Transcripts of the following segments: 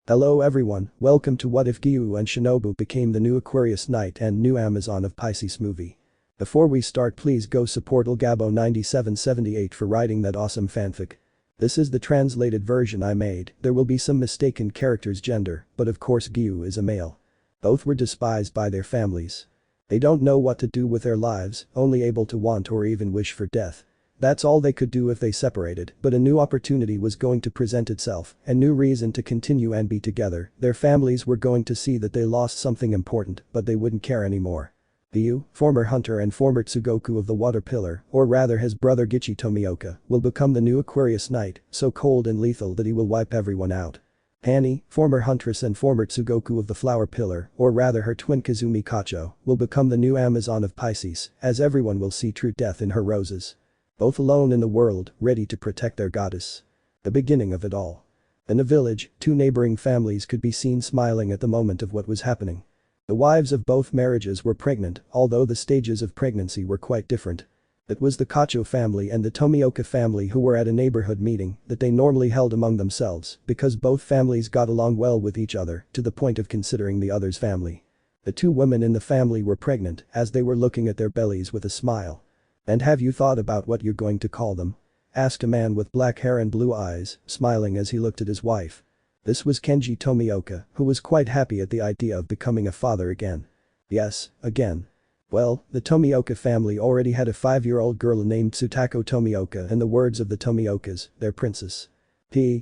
Hello everyone, welcome to What If Giyuu and Shinobu became the new Aquarius Knight and new Amazon of Pisces movie. Before we start, please go support Lgabo9778 for writing that awesome fanfic. This is the translated version I made. There will be some mistaken character's gender, but of course Giyuu is a male. Both were despised by their families. They don't know what to do with their lives, only able to want or even wish for death. That's all they could do if they separated, but a new opportunity was going to present itself, a new reason to continue and be together. Their families were going to see that they lost something important, but they wouldn't care anymore. Giyuu, former hunter and former Tsugoku of the Water Pillar, or rather his brother Gichi Tomioka, will become the new Aquarius Knight, so cold and lethal that he will wipe everyone out. Annie, former huntress and former Tsugoku of the Flower Pillar, or rather her twin Kazumi Kacho, will become the new Amazon of Pisces, as everyone will see true death in her roses. Both alone in the world, ready to protect their goddess. The beginning of it all. In a village, two neighboring families could be seen smiling at the moment of what was happening. The wives of both marriages were pregnant, although the stages of pregnancy were quite different. It was the Kacho family and the Tomioka family who were at a neighborhood meeting that they normally held among themselves because both families got along well with each other to the point of considering the other's family. The two women in the family were pregnant as they were looking at their bellies with a smile. "And have you thought about what you're going to call them?" asked a man with black hair and blue eyes, smiling as he looked at his wife. This was Kenji Tomioka, who was quite happy at the idea of becoming a father again. Yes, again. Well, the Tomioka family already had a 5-year-old girl named Tsutako Tomioka, in the words of the Tomiokas, their princess.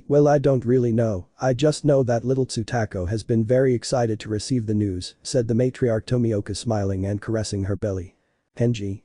Well, I don't really know, I just know that little Tsutako has been very excited to receive the news, said the matriarch Tomioka, smiling and caressing her belly. Kenji.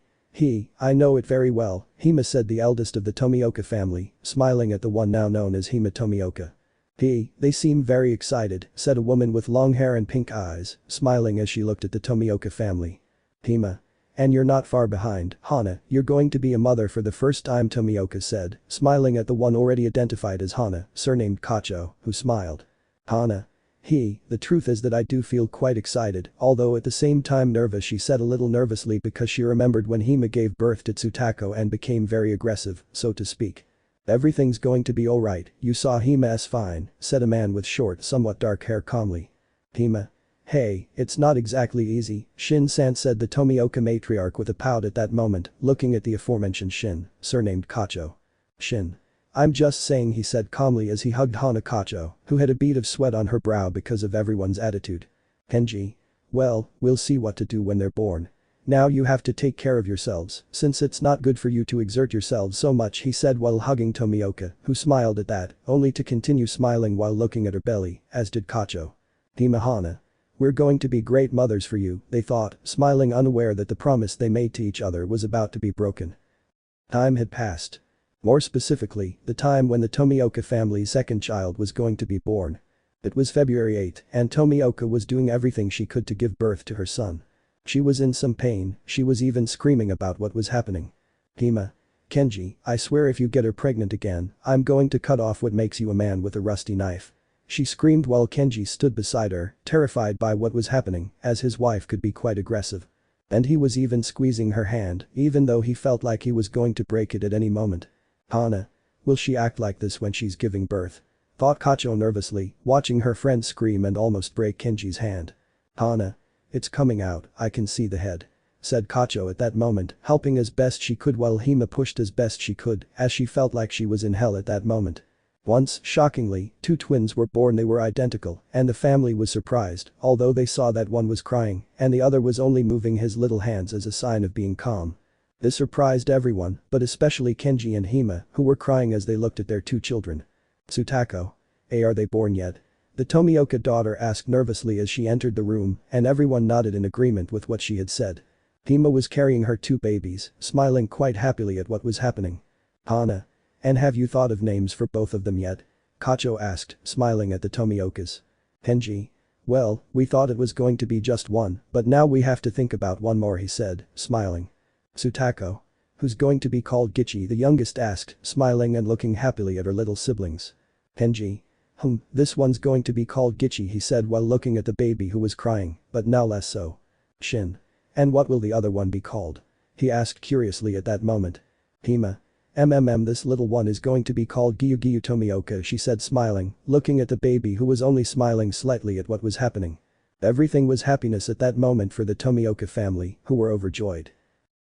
I know it very well, Hima, said the eldest of the Tomioka family, smiling at the one now known as Hima Tomioka. They seem very excited, said a woman with long hair and pink eyes, smiling as she looked at the Tomioka family. Hima. And you're not far behind, Hana, you're going to be a mother for the first time, Tomioka said, smiling at the one already identified as Hana, surnamed Kacho, who smiled. Hana. The truth is that I do feel quite excited, although at the same time nervous, she said a little nervously because she remembered when Hima gave birth to Tsutako and became very aggressive, so to speak. Everything's going to be alright, you saw Hima's fine, said a man with short, somewhat dark hair calmly. Hima. It's not exactly easy, Shin-san, said the Tomioka matriarch with a pout at that moment, looking at the aforementioned Shin, surnamed Kacho. Shin. I'm just saying, he said calmly as he hugged Hana Kacho, who had a bead of sweat on her brow because of everyone's attitude. Kenji. Well, we'll see what to do when they're born. Now you have to take care of yourselves, since it's not good for you to exert yourselves so much, he said while hugging Tomioka, who smiled at that, only to continue smiling while looking at her belly, as did Kacho. Hana. We're going to be great mothers for you, they thought, smiling, unaware that the promise they made to each other was about to be broken. Time had passed. More specifically, the time when the Tomioka family's second child was going to be born. It was February 8, and Tomioka was doing everything she could to give birth to her son. She was in some pain, she was even screaming about what was happening. Hima. Kenji, I swear if you get her pregnant again, I'm going to cut off what makes you a man with a rusty knife. She screamed while Kenji stood beside her, terrified by what was happening, as his wife could be quite aggressive. And he was even squeezing her hand, even though he felt like he was going to break it at any moment. Hana. Will she act like this when she's giving birth? Thought Kacho nervously, watching her friend scream and almost break Kenji's hand. Hana. It's coming out, I can see the head. Said Kacho at that moment, helping as best she could while Hima pushed as best she could, as she felt like she was in hell at that moment. Once, shockingly, two twins were born. They were identical, and the family was surprised, although they saw that one was crying, and the other was only moving his little hands as a sign of being calm. This surprised everyone, but especially Kenji and Hima, who were crying as they looked at their two children. Tsutako. Are they born yet? The Tomioka daughter asked nervously as she entered the room, and everyone nodded in agreement with what she had said. Hima was carrying her two babies, smiling quite happily at what was happening. Hana. And have you thought of names for both of them yet? Kacho asked, smiling at the Tomiokas. Kenji. Well, we thought it was going to be just one, but now we have to think about one more, he said, smiling. Tsutako. Who's going to be called Gichi, the youngest asked, smiling and looking happily at her little siblings. Kenji. This one's going to be called Gichi, he said while looking at the baby who was crying, but now less so. Shin. And what will the other one be called? He asked curiously at that moment. Hima. This little one is going to be called Giyuu Tomioka, she said smiling, looking at the baby who was only smiling slightly at what was happening. Everything was happiness at that moment for the Tomioka family, who were overjoyed.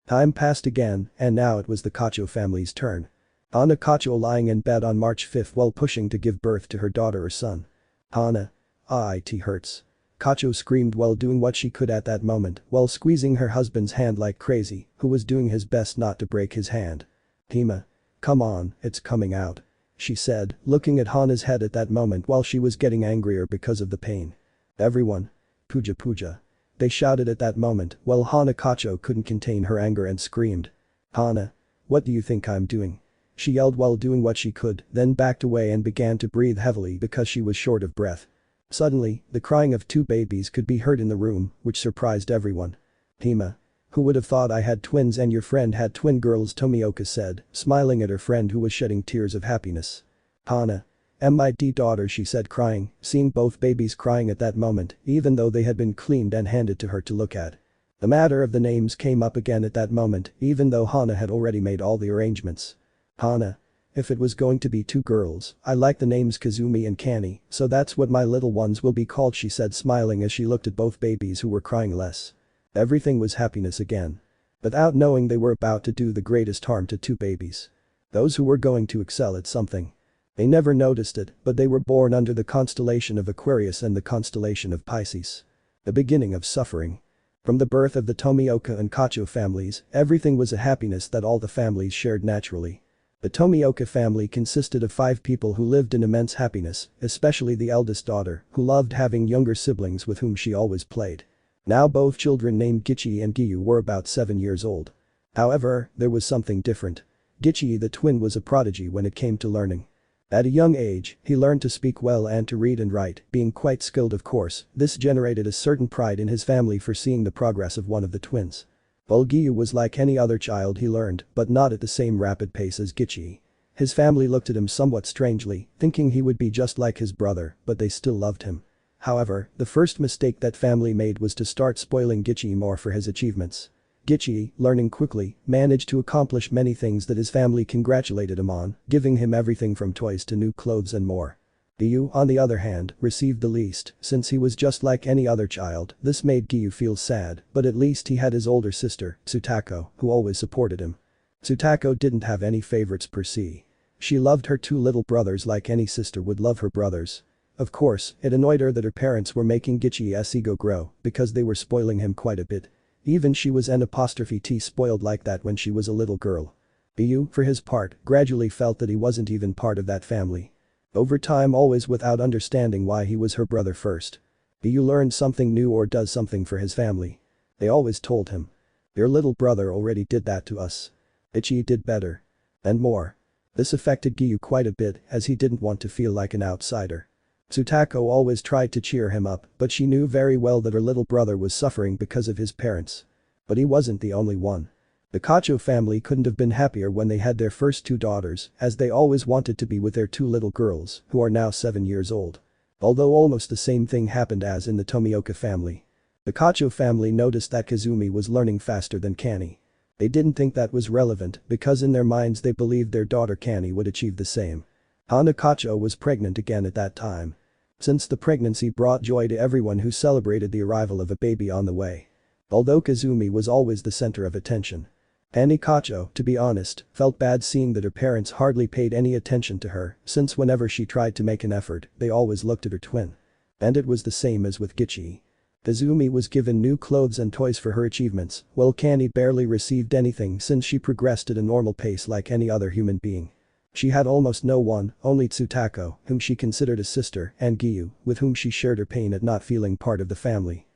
Time passed again, and now it was the Kacho family's turn. Hana Kacho lying in bed on March 5 while pushing to give birth to her daughter or son. Hana. It hurts. Kacho screamed while doing what she could at that moment while squeezing her husband's hand like crazy, who was doing his best not to break his hand. Hima. Come on, it's coming out. She said, looking at Hana's head at that moment while she was getting angrier because of the pain. Everyone. Puja. They shouted at that moment while Hana Kacho couldn't contain her anger and screamed. Hana. What do you think I'm doing? She yelled while doing what she could, then backed away and began to breathe heavily because she was short of breath. Suddenly, the crying of two babies could be heard in the room, which surprised everyone. Hima. Who would have thought I had twins and your friend had twin girls, Tomioka said, smiling at her friend who was shedding tears of happiness. Hana. My daughter, she said crying, seeing both babies crying at that moment, even though they had been cleaned and handed to her to look at. The matter of the names came up again at that moment, even though Hana had already made all the arrangements. Hana. If it was going to be two girls, I like the names Kazumi and Kani, so that's what my little ones will be called, she said smiling as she looked at both babies who were crying less. Everything was happiness again. Without knowing they were about to do the greatest harm to two babies. Those who were going to excel at something. They never noticed it, but they were born under the constellation of Aquarius and the constellation of Pisces. The beginning of suffering. From the birth of the Tomioka and Kacho families, everything was a happiness that all the families shared naturally. The Tomioka family consisted of 5 people who lived in immense happiness, especially the eldest daughter, who loved having younger siblings with whom she always played. Now both children named Gichi and Giyuu were about 7 years old. However, there was something different. Gichi the twin was a prodigy when it came to learning. At a young age, he learned to speak well and to read and write, being quite skilled of course. This generated a certain pride in his family for seeing the progress of one of the twins. While Giyuu was like any other child, he learned, but not at the same rapid pace as Gichi. His family looked at him somewhat strangely, thinking he would be just like his brother, but they still loved him. However, the first mistake that family made was to start spoiling Gichi more for his achievements. Gichi, learning quickly, managed to accomplish many things that his family congratulated him on, giving him everything from toys to new clothes and more. Giyuu, on the other hand, received the least, since he was just like any other child. This made Giyuu feel sad, but at least he had his older sister, Tsutako, who always supported him. Tsutako didn't have any favorites per se. She loved her 2 little brothers like any sister would love her brothers. Of course, it annoyed her that her parents were making Gichi's ego grow, because they were spoiling him quite a bit. Even she was N''T spoiled like that when she was a little girl. Giyuu, for his part, gradually felt that he wasn't even part of that family. Over time, always without understanding why he was her brother first. Giyuu learned something new or does something for his family. They always told him. Your little brother already did that to us. Ichi did better. And more. This affected Giyuu quite a bit as he didn't want to feel like an outsider. Tsutako always tried to cheer him up, but she knew very well that her little brother was suffering because of his parents. But he wasn't the only one. The Kacho family couldn't have been happier when they had their first 2 daughters, as they always wanted to be with their 2 little girls, who are now 7 years old. Although almost the same thing happened as in the Tomioka family. The Kacho family noticed that Kazumi was learning faster than Kani. They didn't think that was relevant because in their minds they believed their daughter Kani would achieve the same. Hana Kacho was pregnant again at that time. Since the pregnancy brought joy to everyone who celebrated the arrival of a baby on the way. Although Kazumi was always the center of attention. Hana Kacho, to be honest, felt bad seeing that her parents hardly paid any attention to her, since whenever she tried to make an effort, they always looked at her twin. And it was the same as with Gichi. Kazumi was given new clothes and toys for her achievements, while Kani barely received anything since she progressed at a normal pace like any other human being. She had almost no one, only Tsutako, whom she considered a sister, and Giyuu, with whom she shared her pain at not feeling part of the family.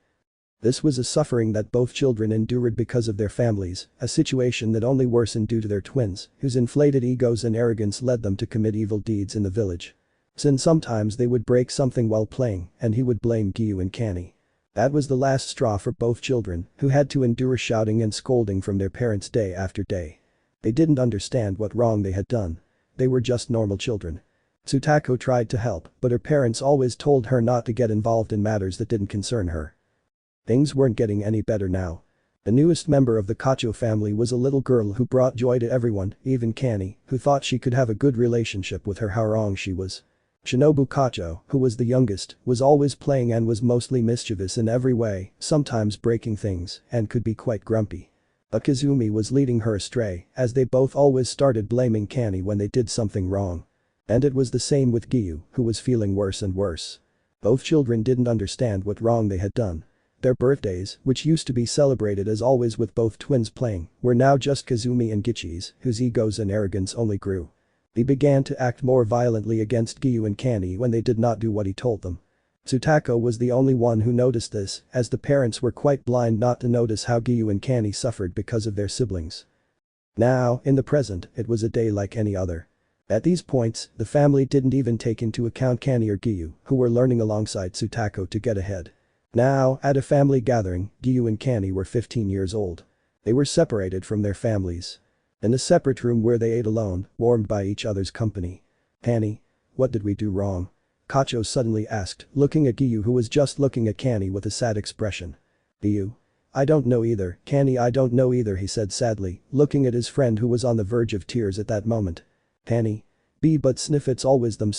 This was a suffering that both children endured because of their families, a situation that only worsened due to their twins, whose inflated egos and arrogance led them to commit evil deeds in the village. Since sometimes they would break something while playing, and he would blame Giyuu and Kani. That was the last straw for both children, who had to endure shouting and scolding from their parents day after day. They didn't understand what wrong they had done. They were just normal children. Tsutako tried to help, but her parents always told her not to get involved in matters that didn't concern her. Things weren't getting any better now. The newest member of the Kacho family was a little girl who brought joy to everyone, even Kani, who thought she could have a good relationship with her how wrong she was. Shinobu Kacho, who was the youngest, was always playing and was mostly mischievous in every way, sometimes breaking things, and could be quite grumpy. But Kazumi was leading her astray, as they both always started blaming Kani when they did something wrong. And it was the same with Giyuu, who was feeling worse and worse. Both children didn't understand what wrong they had done. Their birthdays, which used to be celebrated as always with both twins playing, were now just Kazumi and Gichi's, whose egos and arrogance only grew. They began to act more violently against Giyuu and Kani when they did not do what he told them. Tsutako was the only one who noticed this, as the parents were quite blind not to notice how Giyuu and Kani suffered because of their siblings. Now, in the present, it was a day like any other. At these points, the family didn't even take into account Kani or Giyuu, who were learning alongside Tsutako to get ahead. Now, at a family gathering, Giyuu and Kani were 15 years old. They were separated from their families. In a separate room where they ate alone, warmed by each other's company. Kani, what did we do wrong? Kacho suddenly asked, looking at Giyuu who was just looking at Kani with a sad expression. Giyuu? I don't know either, Kani I don't know either he said sadly, looking at his friend who was on the verge of tears at that moment. Kani? But sniff it's always them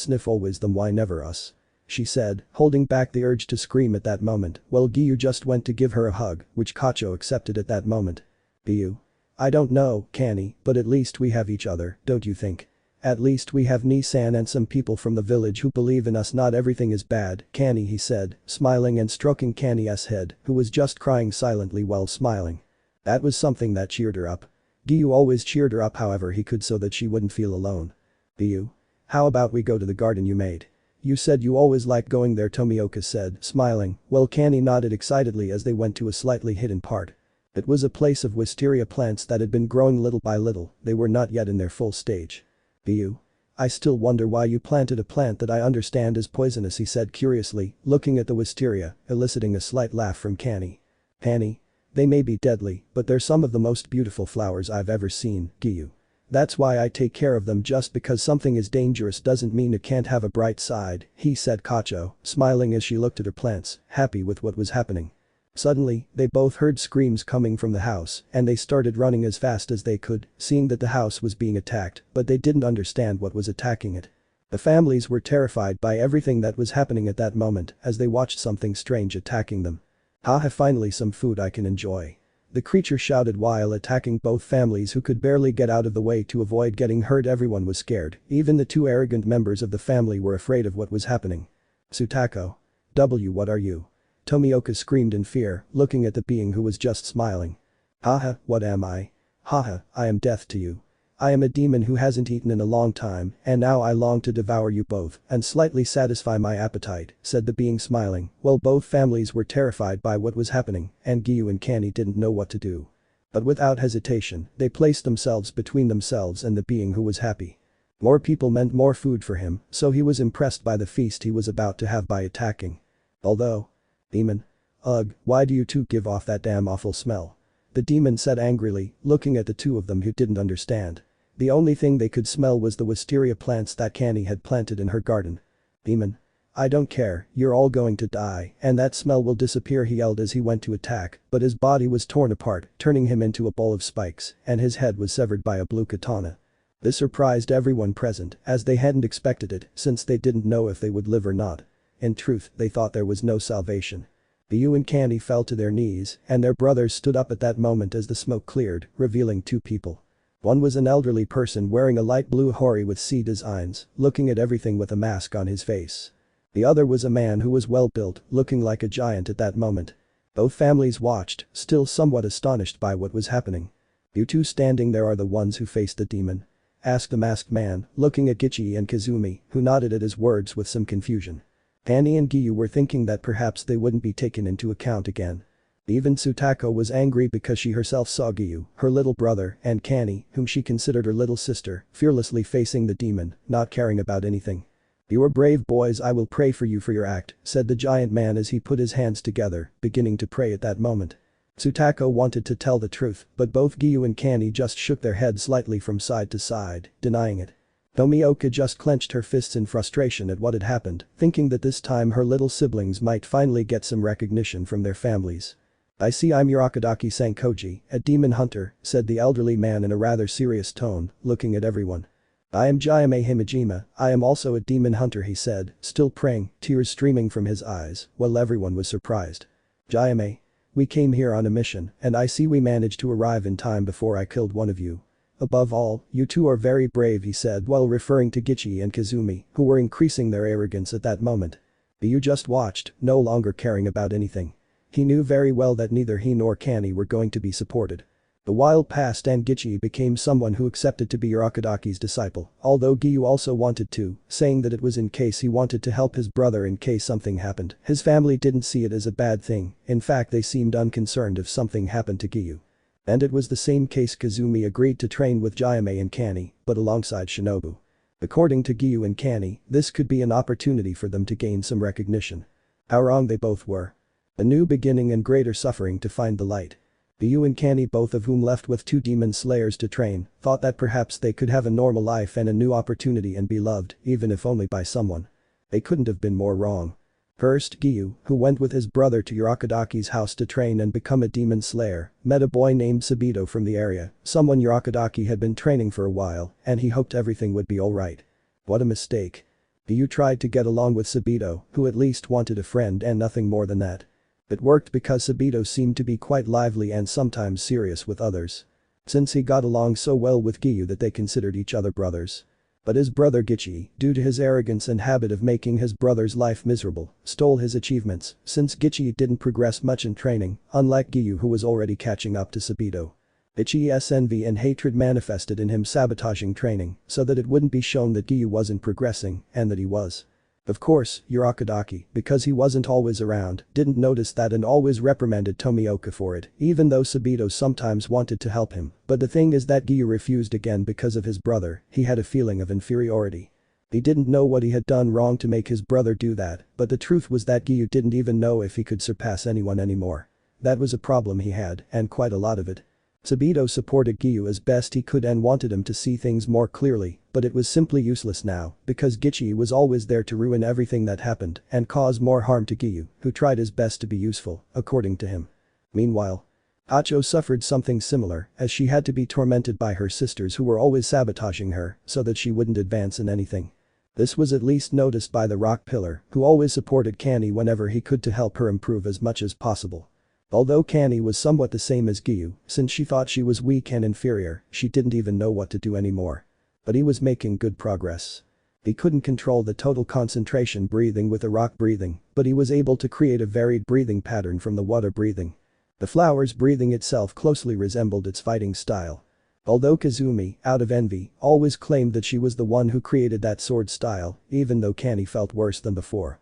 why never us? She said, holding back the urge to scream at that moment, while Giyuu just went to give her a hug, which Kacho accepted at that moment. Giyuu? I don't know, Kani, but at least we have each other, don't you think? At least we have Nissan and some people from the village who believe in us not everything is bad, Kani he said, smiling and stroking Kani's head, who was just crying silently while smiling. That was something that cheered her up. Giyuu always cheered her up however he could so that she wouldn't feel alone. Giyuu? How about we go to the garden you made? You said you always liked going there Tomioka said, smiling, while Kani nodded excitedly as they went to a slightly hidden part. It was a place of wisteria plants that had been growing little by little, they were not yet in their full stage. Giyuu? I still wonder why you planted a plant that I understand is poisonous he said curiously, looking at the wisteria, eliciting a slight laugh from Kani. Kani? They may be deadly, but they're some of the most beautiful flowers I've ever seen, Giyuu. That's why I take care of them just because something is dangerous doesn't mean it can't have a bright side, he said Kacho, smiling as she looked at her plants, happy with what was happening. Suddenly, they both heard screams coming from the house and they started running as fast as they could, seeing that the house was being attacked, but they didn't understand what was attacking it. The families were terrified by everything that was happening at that moment as they watched something strange attacking them. Haha finally some food I can enjoy. The creature shouted while attacking both families who could barely get out of the way to avoid getting hurt everyone was scared, even the two arrogant members of the family were afraid of what was happening. Tsutako. What are you? Tomioka screamed in fear, looking at the being who was just smiling. Haha, what am I? Haha, I am death to you. I am a demon who hasn't eaten in a long time and now I long to devour you both and slightly satisfy my appetite, said the being smiling, while both families were terrified by what was happening and Giyuu and Kani didn't know what to do. But without hesitation, they placed themselves between themselves and the being who was happy. More people meant more food for him, so he was impressed by the feast he was about to have by attacking. Although. Demon? Ugh, why do you two give off that damn awful smell? The demon said angrily, looking at the two of them who didn't understand. The only thing they could smell was the wisteria plants that Kani had planted in her garden. Demon? I don't care, you're all going to die and that smell will disappear he yelled as he went to attack, but his body was torn apart, turning him into a bowl of spikes and his head was severed by a blue katana. This surprised everyone present as they hadn't expected it since they didn't know if they would live or not. In truth, they thought there was no salvation. Giyuu and Kani fell to their knees and their brothers stood up at that moment as the smoke cleared, revealing two people. One was an elderly person wearing a light blue hori with sea designs, looking at everything with a mask on his face. The other was a man who was well built, looking like a giant at that moment. Both families watched, still somewhat astonished by what was happening. You two standing there are the ones who faced the demon? Asked the masked man, looking at Gichi and Kazumi, who nodded at his words with some confusion. Kani and Giyuu were thinking that perhaps they wouldn't be taken into account again. Even Tsutako was angry because she herself saw Giyuu, her little brother, and Kani, whom she considered her little sister, fearlessly facing the demon, not caring about anything. You are brave boys I will pray for you for your act, said the giant man as he put his hands together, beginning to pray at that moment. Tsutako wanted to tell the truth, but both Giyuu and Kani just shook their heads slightly from side to side, denying it. Tomioka just clenched her fists in frustration at what had happened, thinking that this time her little siblings might finally get some recognition from their families. "I see I'm Urakadaki Sankoji, a demon hunter," said the elderly man in a rather serious tone, looking at everyone. "I am Jayame Himejima, I am also a demon hunter," he said, still praying, tears streaming from his eyes, while everyone was surprised. "Jayame. We came here on a mission, and I see we managed to arrive in time before I killed one of you. Above all, you two are very brave," he said while referring to Gichi and Kazumi, who were increasing their arrogance at that moment. You just watched, no longer caring about anything. He knew very well that neither he nor Kani were going to be supported. The while passed and Gichi became someone who accepted to be Urakadaki's disciple, although Giyuu also wanted to, saying that it was in case he wanted to help his brother in case something happened. His family didn't see it as a bad thing, in fact they seemed unconcerned if something happened to Giyuu. And it was the same case. Kazumi agreed to train with Jayame and Kani, but alongside Shinobu. According to Giyuu and Kani, this could be an opportunity for them to gain some recognition. How wrong they both were. A new beginning and greater suffering to find the light. Giyuu and Kani, both of whom left with 2 demon slayers to train, thought that perhaps they could have a normal life and a new opportunity and be loved, even if only by someone. They couldn't have been more wrong. First, Giyuu, who went with his brother to Urakadaki's house to train and become a demon slayer, met a boy named Sabito from the area, someone Urakadaki had been training for a while, and he hoped everything would be alright. What a mistake. Giyuu tried to get along with Sabito, who at least wanted a friend and nothing more than that. It worked because Sabito seemed to be quite lively and sometimes serious with others. Since he got along so well with Giyuu that they considered each other brothers. But his brother Gichi, due to his arrogance and habit of making his brother's life miserable, stole his achievements, since Gichi didn't progress much in training, unlike Giyuu who was already catching up to Sabito. Gichi's envy and hatred manifested in him sabotaging training, so that it wouldn't be shown that Giyuu wasn't progressing, and that he was. Of course, Urakadaki, because he wasn't always around, didn't notice that and always reprimanded Tomioka for it, even though Sabito sometimes wanted to help him. But the thing is that Giyuu refused again because of his brother. He had a feeling of inferiority. He didn't know what he had done wrong to make his brother do that, but the truth was that Giyuu didn't even know if he could surpass anyone anymore. That was a problem he had, and quite a lot of it. Sabito supported Giyuu as best he could and wanted him to see things more clearly, but it was simply useless now, because Gichi was always there to ruin everything that happened and cause more harm to Giyuu, who tried his best to be useful, according to him. Meanwhile, Acho suffered something similar, as she had to be tormented by her sisters who were always sabotaging her so that she wouldn't advance in anything. This was at least noticed by the rock pillar, who always supported Kani whenever he could to help her improve as much as possible. Although Kani was somewhat the same as Giyuu, since she thought she was weak and inferior, she didn't even know what to do anymore. But he was making good progress. He couldn't control the total concentration breathing with the rock breathing, but he was able to create a varied breathing pattern from the water breathing. The flower's breathing itself closely resembled its fighting style. Although Kazumi, out of envy, always claimed that she was the one who created that sword style, even though Kani felt worse than before.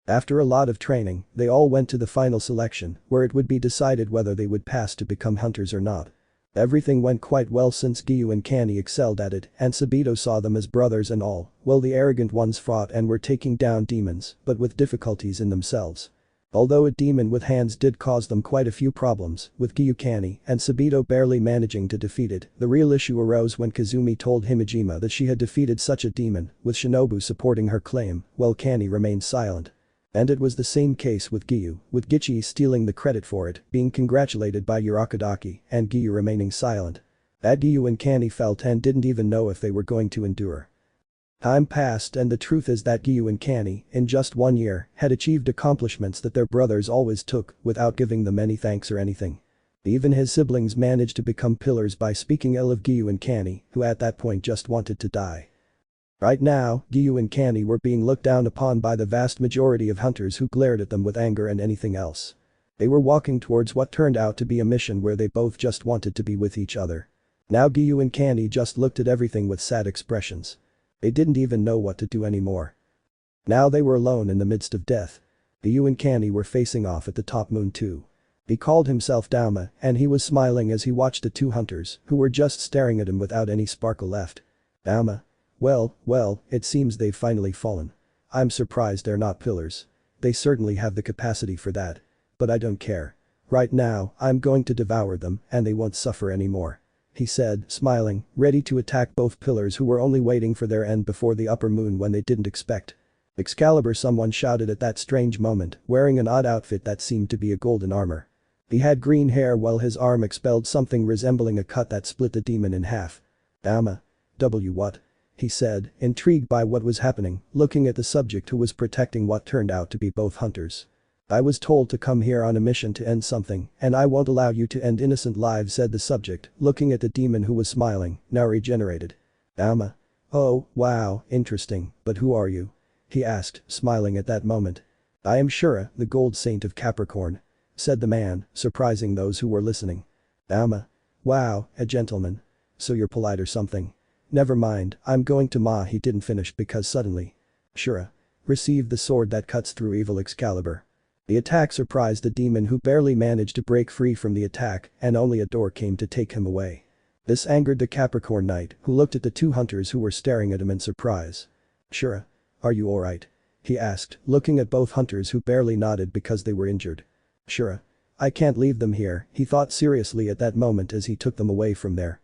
After a lot of training, they all went to the final selection, where it would be decided whether they would pass to become hunters or not. Everything went quite well since Giyuu and Kani excelled at it, and Sabito saw them as brothers and all, while the arrogant ones fought and were taking down demons, but with difficulties in themselves. Although a demon with hands did cause them quite a few problems, with Giyuu, Kani, and Sabito barely managing to defeat it, the real issue arose when Kazumi told Himejima that she had defeated such a demon, with Shinobu supporting her claim, while Kani remained silent. And it was the same case with Giyuu, with Gichi stealing the credit for it, being congratulated by Urakadaki, and Giyuu remaining silent. That Giyuu and Kani felt and didn't even know if they were going to endure. Time passed and the truth is that Giyuu and Kani, in just 1 year, had achieved accomplishments that their brothers always took without giving them any thanks or anything. Even his siblings managed to become pillars by speaking ill of Giyuu and Kani, who at that point just wanted to die. Right now, Giyuu and Kani were being looked down upon by the vast majority of hunters who glared at them with anger and anything else. They were walking towards what turned out to be a mission where they both just wanted to be with each other. Now Giyuu and Kani just looked at everything with sad expressions. They didn't even know what to do anymore. Now they were alone in the midst of death. Giyuu and Kani were facing off at the top moon too. He called himself Dauma and he was smiling as he watched the 2 hunters who were just staring at him without any sparkle left. Dauma. Well, it seems they've finally fallen. I'm surprised they're not pillars. They certainly have the capacity for that. But I don't care. Right now, I'm going to devour them and they won't suffer anymore. He said, smiling, ready to attack both pillars who were only waiting for their end before the upper moon when they didn't expect. Excalibur, someone shouted at that strange moment, wearing an odd outfit that seemed to be a golden armor. He had green hair while his arm expelled something resembling a cut that split the demon in half. What? He said, intrigued by what was happening, looking at the subject who was protecting what turned out to be both hunters. I was told to come here on a mission to end something, and I won't allow you to end innocent lives, said the subject, looking at the demon who was smiling, now regenerated. Oh, wow, interesting, but who are you? He asked, smiling at that moment. I am Shura, the gold saint of Capricorn, said the man, surprising those who were listening. Wow, a gentleman. So you're polite or something. Never mind, I'm going to he didn't finish because suddenly. Shura received the sword that cuts through evil Excalibur. The attack surprised the demon who barely managed to break free from the attack and only a door came to take him away. This angered the Capricorn knight who looked at the two hunters who were staring at him in surprise. Shura, are you alright? He asked, looking at both hunters who barely nodded because they were injured. Shura, I can't leave them here, he thought seriously at that moment as he took them away from there.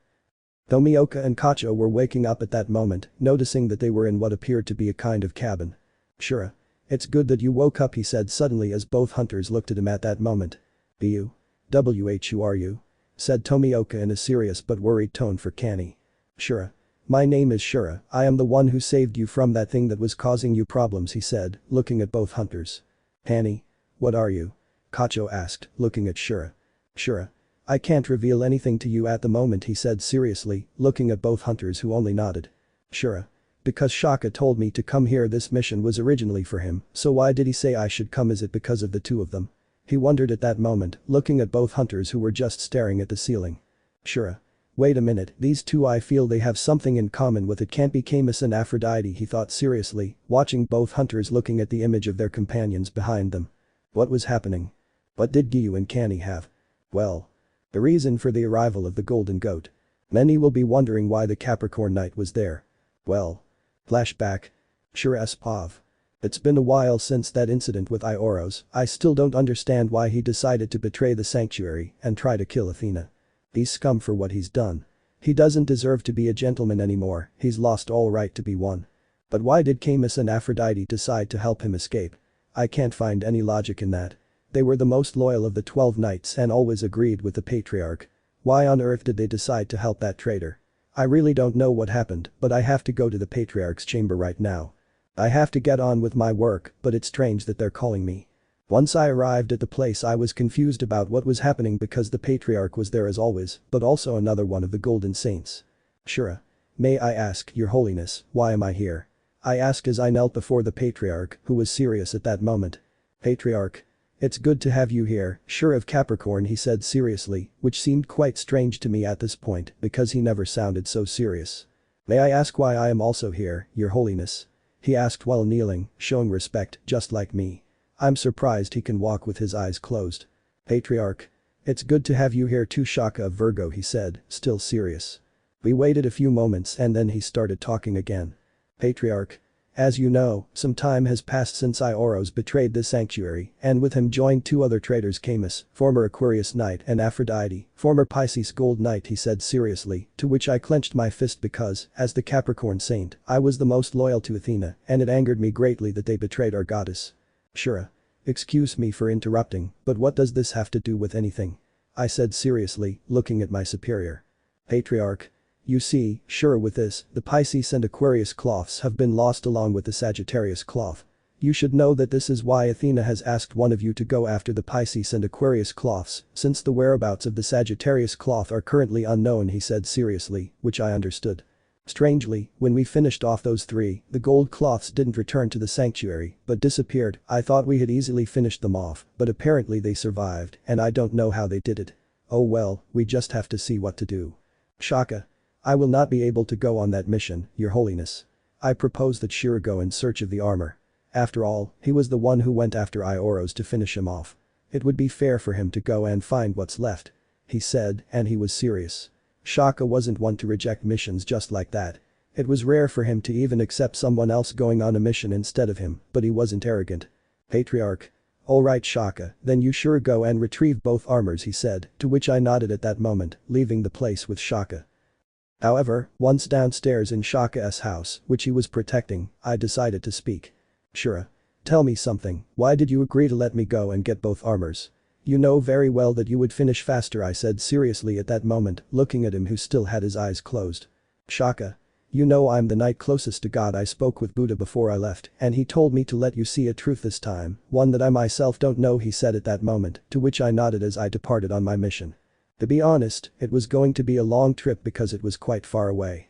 Tomioka and Kacho were waking up at that moment, noticing that they were in what appeared to be a kind of cabin. Shura, it's good that you woke up, he said suddenly as both hunters looked at him at that moment. Who are you? Said Tomioka in a serious but worried tone for Kani. Shura. My name is Shura, I am the one who saved you from that thing that was causing you problems, he said, looking at both hunters. Kani. What are you? Kacho asked, looking at Shura. Shura. I can't reveal anything to you at the moment, he said seriously, looking at both hunters who only nodded. Shura. Because Shaka told me to come here, this mission was originally for him, so why did he say I should come? Is it because of the two of them? He wondered at that moment, looking at both hunters who were just staring at the ceiling. Shura. Wait a minute, these two, I feel they have something in common. With it can't be Camus and Aphrodite, he thought seriously, watching both hunters looking at the image of their companions behind them. What was happening? What did Giyuu and Kani have? Well. The reason for the arrival of the golden goat. Many will be wondering why the Capricorn knight was there. Well. Flashback. Shura's Pav. It's been a while since that incident with Ioros, I still don't understand why he decided to betray the sanctuary and try to kill Athena. He's scum for what he's done. He doesn't deserve to be a gentleman anymore, he's lost all right to be one. But why did Camus and Aphrodite decide to help him escape? I can't find any logic in that. They were the most loyal of the 12 knights and always agreed with the patriarch. Why on earth did they decide to help that traitor? I really don't know what happened, but I have to go to the patriarch's chamber right now. I have to get on with my work, but it's strange that they're calling me. Once I arrived at the place, I was confused about what was happening because the patriarch was there as always, but also another one of the golden saints. Shura. May I ask, your holiness, why am I here? I asked as I knelt before the patriarch, who was serious at that moment. Patriarch. It's good to have you here, Shura of Capricorn, he said seriously, which seemed quite strange to me at this point because he never sounded so serious. May I ask why I am also here, your holiness? He asked while kneeling, showing respect, just like me. I'm surprised he can walk with his eyes closed. Patriarch. It's good to have you here too, Shaka of Virgo, he said, still serious. We waited a few moments and then he started talking again. Patriarch. As you know, some time has passed since Ioros betrayed this sanctuary, and with him joined two other traitors, Camus, former Aquarius knight, and Aphrodite, former Pisces gold knight, he said seriously, to which I clenched my fist because, as the Capricorn saint, I was the most loyal to Athena, and it angered me greatly that they betrayed our goddess. Shura. Excuse me for interrupting, but what does this have to do with anything? I said seriously, looking at my superior. Patriarch. You see, Shura, with this, the Pisces and Aquarius cloths have been lost along with the Sagittarius cloth. You should know that this is why Athena has asked one of you to go after the Pisces and Aquarius cloths, since the whereabouts of the Sagittarius cloth are currently unknown, he said seriously, which I understood. Strangely, when we finished off those three, the gold cloths didn't return to the sanctuary, but disappeared. I thought we had easily finished them off, but apparently they survived, and I don't know how they did it. Oh well, we just have to see what to do. Shaka. I will not be able to go on that mission, your holiness. I propose that Shura go in search of the armor. After all, he was the one who went after Ioros to finish him off. It would be fair for him to go and find what's left. He said, and he was serious. Shaka wasn't one to reject missions just like that. It was rare for him to even accept someone else going on a mission instead of him, but he wasn't arrogant. Patriarch. Alright Shaka, then you sure go and retrieve both armors, he said, to which I nodded at that moment, leaving the place with Shaka. However, once downstairs in Shaka's house, which he was protecting, I decided to speak. Shura. Tell me something, why did you agree to let me go and get both armors? You know very well that you would finish faster, I said seriously at that moment, looking at him who still had his eyes closed. Shaka. You know I'm the knight closest to God. I spoke with Buddha before I left and he told me to let you see a truth this time, one that I myself don't know, he said at that moment, to which I nodded as I departed on my mission. To be honest, it was going to be a long trip because it was quite far away.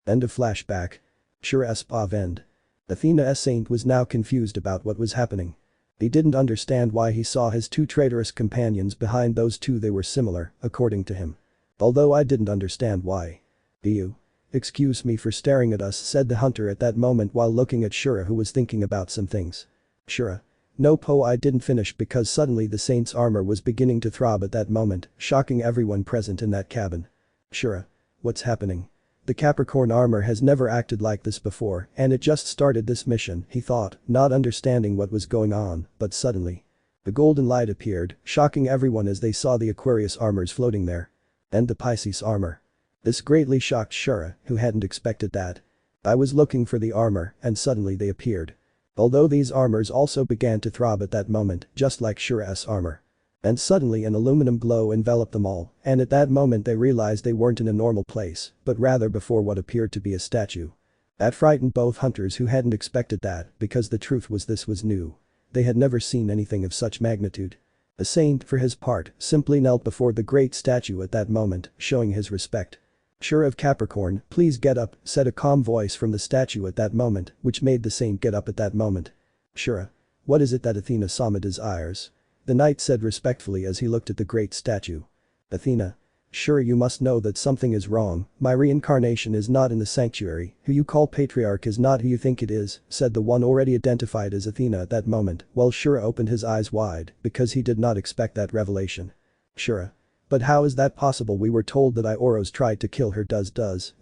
End of flashback. Shura's Pav end. Athena's saint was now confused about what was happening. He didn't understand why he saw his two traitorous companions behind those two. They were similar, according to him. Although I didn't understand why. Giyuu. Excuse me for staring at us, said the hunter at that moment while looking at Shura, who was thinking about some things. Shura. No Po, I didn't finish because suddenly the saint's armor was beginning to throb at that moment, shocking everyone present in that cabin. Shura. What's happening? The Capricorn armor has never acted like this before and it just started this mission, he thought, not understanding what was going on, but suddenly. The golden light appeared, shocking everyone as they saw the Aquarius armors floating there. And the Pisces armor. This greatly shocked Shura, who hadn't expected that. I was looking for the armor and suddenly they appeared. Although these armors also began to throb at that moment, just like Shura's armor. And suddenly an aluminum glow enveloped them all, and at that moment they realized they weren't in a normal place, but rather before what appeared to be a statue. That frightened both hunters, who hadn't expected that, because the truth was this was new. They had never seen anything of such magnitude. The saint, for his part, simply knelt before the great statue at that moment, showing his respect. Shura of Capricorn, please get up, said a calm voice from the statue at that moment, which made the saint get up at that moment. Shura. What is it that Athena-sama desires? The knight said respectfully as he looked at the great statue. Athena. Shura, you must know that something is wrong. My reincarnation is not in the sanctuary. Who you call patriarch is not who you think it is, said the one already identified as Athena at that moment, while Shura opened his eyes wide because he did not expect that revelation. Shura. But how is that possible? We were told that Ioros tried to kill her. Does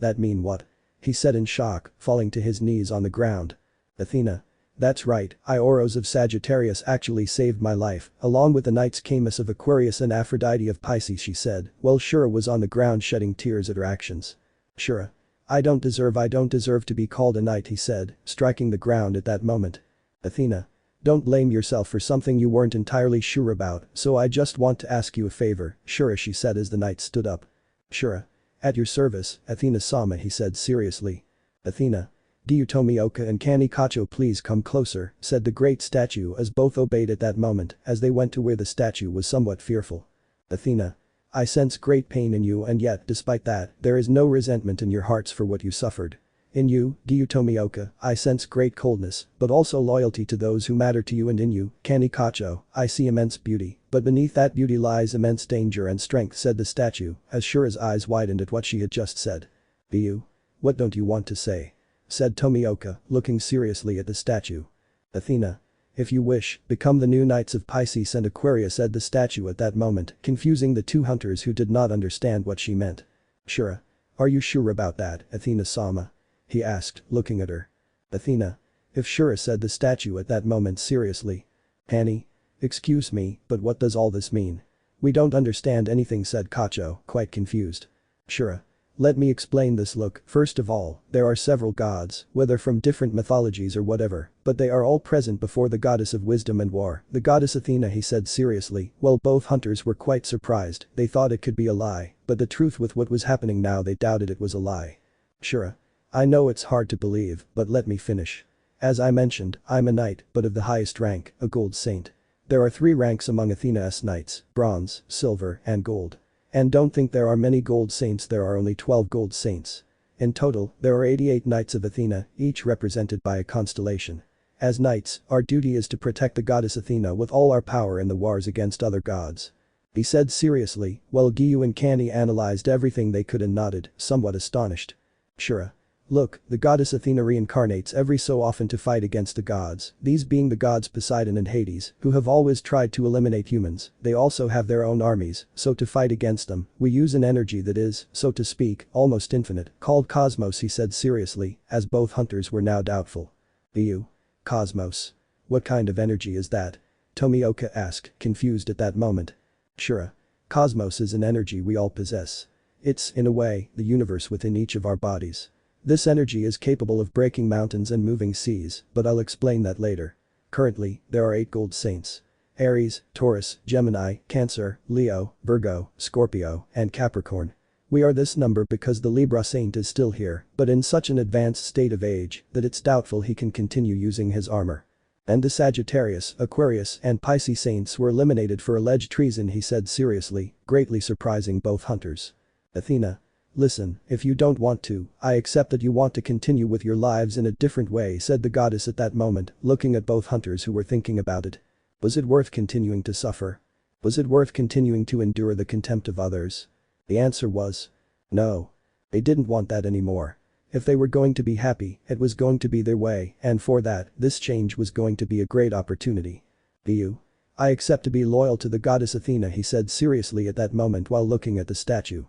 that mean what? He said in shock, falling to his knees on the ground. Athena. That's right, Ioros of Sagittarius actually saved my life, along with the knights Camus of Aquarius and Aphrodite of Pisces, she said, while Shura was on the ground shedding tears at her actions. Shura. I don't deserve to be called a knight, he said, striking the ground at that moment. Athena. Don't blame yourself for something you weren't entirely sure about, so I just want to ask you a favor, Shura, she said as the knight stood up. Shura. At your service, Athena-sama, he said seriously. Athena. Giyuu Tomioka and Kanikacho, please come closer, said the great statue as both obeyed at that moment as they went to where the statue was somewhat fearful. Athena. I sense great pain in you, and yet, despite that, there is no resentment in your hearts for what you suffered. In you, Giyuu Tomioka, I sense great coldness, but also loyalty to those who matter to you, and in you, Kanikacho, I see immense beauty, but beneath that beauty lies immense danger and strength, said the statue, as Shura's eyes widened at what she had just said. Giyuu. What don't you want to say? Said Tomioka, looking seriously at the statue. Athena. If you wish, become the new knights of Pisces and Aquarius, said the statue at that moment, confusing the two hunters who did not understand what she meant. Shura. Are you sure about that, Athena-sama? He asked, looking at her. Athena. If Shura, said the statue at that moment seriously. Annie. Excuse me, but what does all this mean? We don't understand anything, said Kacho, quite confused. Shura. Let me explain this. Look, first of all, there are several gods, whether from different mythologies or whatever, but they are all present before the goddess of wisdom and war, the goddess Athena, he said seriously, while both hunters were quite surprised. They thought it could be a lie, but the truth with what was happening now, they doubted it was a lie. Shura. I know it's hard to believe, but let me finish. As I mentioned, I'm a knight, but of the highest rank, a gold saint. There are 3 ranks among Athena's knights: bronze, silver, and gold. And don't think there are many gold saints, there are only 12 gold saints. In total, there are 88 knights of Athena, each represented by a constellation. As knights, our duty is to protect the goddess Athena with all our power in the wars against other gods. He said seriously, while Giyuu and Kani analyzed everything they could and nodded, somewhat astonished. Shura. Look, the goddess Athena reincarnates every so often to fight against the gods, these being the gods Poseidon and Hades, who have always tried to eliminate humans. They also have their own armies, so to fight against them, we use an energy that is, so to speak, almost infinite, called cosmos, he said seriously, as both hunters were now doubtful. Giyuu. Cosmos. What kind of energy is that? Tomioka asked, confused at that moment. Shura. Cosmos is an energy we all possess. It's, in a way, the universe within each of our bodies. This energy is capable of breaking mountains and moving seas, but I'll explain that later. Currently, there are 8 gold saints. Aries, Taurus, Gemini, Cancer, Leo, Virgo, Scorpio, and Capricorn. We are this number because the Libra saint is still here, but in such an advanced state of age that it's doubtful he can continue using his armor. And the Sagittarius, Aquarius, and Pisces saints were eliminated for alleged treason, he said seriously, greatly surprising both hunters. Athena. Listen, if you don't want to, I accept that you want to continue with your lives in a different way, said the goddess at that moment, looking at both hunters who were thinking about it. Was it worth continuing to suffer? Was it worth continuing to endure the contempt of others? The answer was no. They didn't want that anymore. If they were going to be happy, it was going to be their way, and for that, this change was going to be a great opportunity. Giyuu. I accept to be loyal to the goddess Athena, he said seriously at that moment while looking at the statue.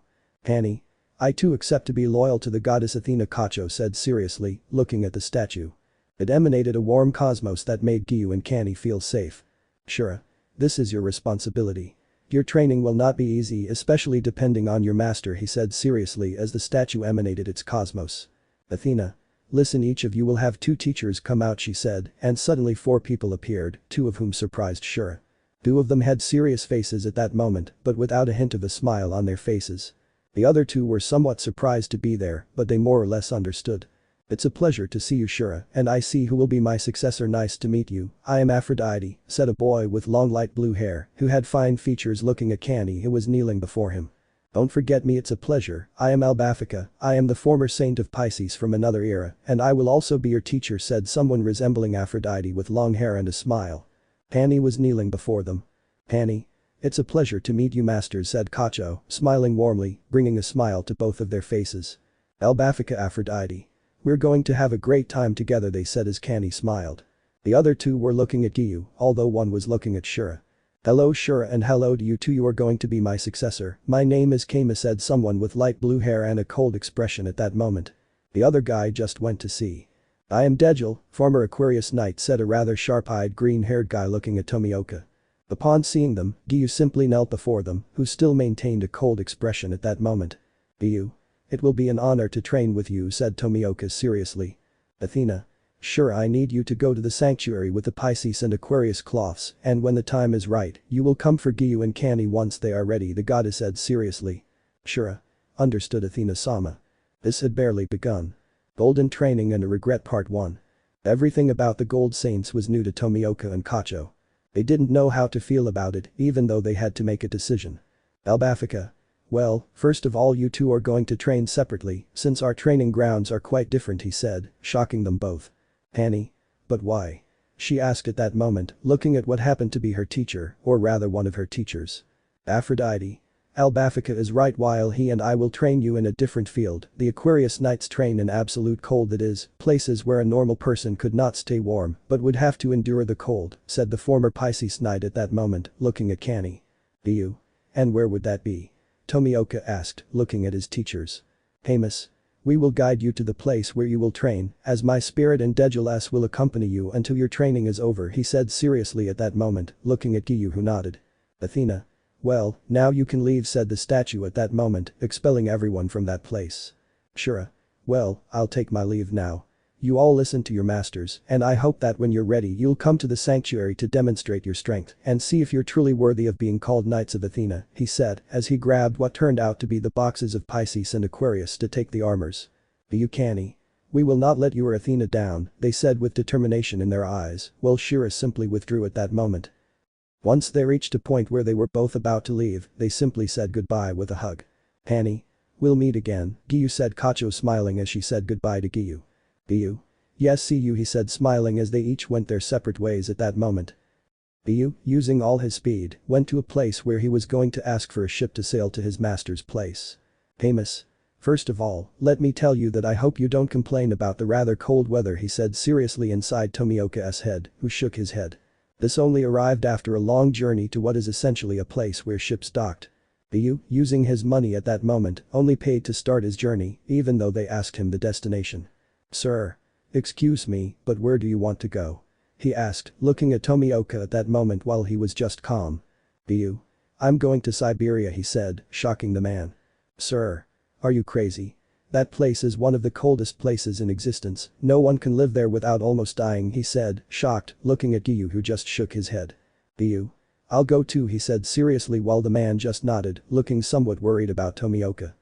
Hanny. I too accept to be loyal to the goddess Athena, Kacho said seriously, looking at the statue. It emanated a warm cosmos that made Giyuu and Canny feel safe. Shura. This is your responsibility. Your training will not be easy, especially depending on your master, he said seriously as the statue emanated its cosmos. Athena. Listen, each of you will have 2 teachers come out, she said, and suddenly 4 people appeared, 2 of whom surprised Shura. 2 of them had serious faces at that moment, but without a hint of a smile on their faces. The other 2 were somewhat surprised to be there, but they more or less understood. It's a pleasure to see you, Shura, and I see who will be my successor. Nice to meet you, I am Aphrodite, said a boy with long light blue hair, who had fine features, looking at Canny who was kneeling before him. Don't forget me, it's a pleasure, I am Albafica, I am the former saint of Pisces from another era, and I will also be your teacher, said someone resembling Aphrodite with long hair and a smile. Canny was kneeling before them. Canny. It's a pleasure to meet you, master, said Kacho, smiling warmly, bringing a smile to both of their faces. Albafica, Aphrodite. We're going to have a great time together, they said as Canny smiled. The other 2 were looking at Giyuu, although one was looking at Shura. Hello Shura, and hello to you too, you are going to be my successor. My name is Kama, said someone with light blue hair and a cold expression at that moment. The other guy just went to see. I am Dejil, former Aquarius knight, said a rather sharp-eyed green-haired guy looking at Tomioka. Upon seeing them, Giyuu simply knelt before them, who still maintained a cold expression at that moment. Giyuu. It will be an honor to train with you, said Tomioka seriously. Athena. Sure, I need you to go to the sanctuary with the Pisces and Aquarius cloths, and when the time is right, you will come for Giyuu and Canny once they are ready, the goddess said seriously. Shura. Understood, Athena-sama. This had barely begun. Golden Training and a Regret Part 1. Everything about the Gold Saints was new to Tomioka and Kacho. They didn't know how to feel about it, even though they had to make a decision. Albafica. Well, first of all, you 2 are going to train separately, since our training grounds are quite different, he said, shocking them both. Hanny. But why? She asked at that moment, looking at what happened to be her teacher, or rather one of her teachers. Aphrodite. Albafica is right, while he and I will train you in a different field. The Aquarius Knights train in absolute cold, that is, places where a normal person could not stay warm but would have to endure the cold, said the former Pisces Knight at that moment, looking at Canny. Giyuu. And where would that be? Tomioka asked, looking at his teachers. Hamus. We will guide you to the place where you will train, as my spirit and Dejilas will accompany you until your training is over, he said seriously at that moment, looking at Giyuu, who nodded. Athena. Well, now you can leave, said the statue at that moment, expelling everyone from that place. Shura. Well, I'll take my leave now. You all listen to your masters, and I hope that when you're ready you'll come to the sanctuary to demonstrate your strength and see if you're truly worthy of being called Knights of Athena, he said as he grabbed what turned out to be the boxes of Pisces and Aquarius to take the armors. You Canny. We will not let you or Athena down, they said with determination in their eyes, while Shura simply withdrew at that moment. Once they reached a point where they were both about to leave, they simply said goodbye with a hug. Hanny. We'll meet again, Giyuu said, Kacho smiling as she said goodbye to Giyuu. Giyuu. Yes, see you, he said, smiling as they each went their separate ways at that moment. Giyuu, using all his speed, went to a place where he was going to ask for a ship to sail to his master's place. Hamus. First of all, let me tell you that I hope you don't complain about the rather cold weather, he said seriously inside Tomioka's head, who shook his head. This only arrived after a long journey to what is essentially a place where ships docked. Giyuu, using his money at that moment, only paid to start his journey, even though they asked him the destination. Sir. Excuse me, but where do you want to go? He asked, looking at Tomioka at that moment while he was just calm. Giyuu. I'm going to Siberia, he said, shocking the man. Sir. Are you crazy? That place is one of the coldest places in existence, no one can live there without almost dying, he said, shocked, looking at Giyuu, who just shook his head. Giyuu. I'll go too, he said seriously while the man just nodded, looking somewhat worried about Tomioka.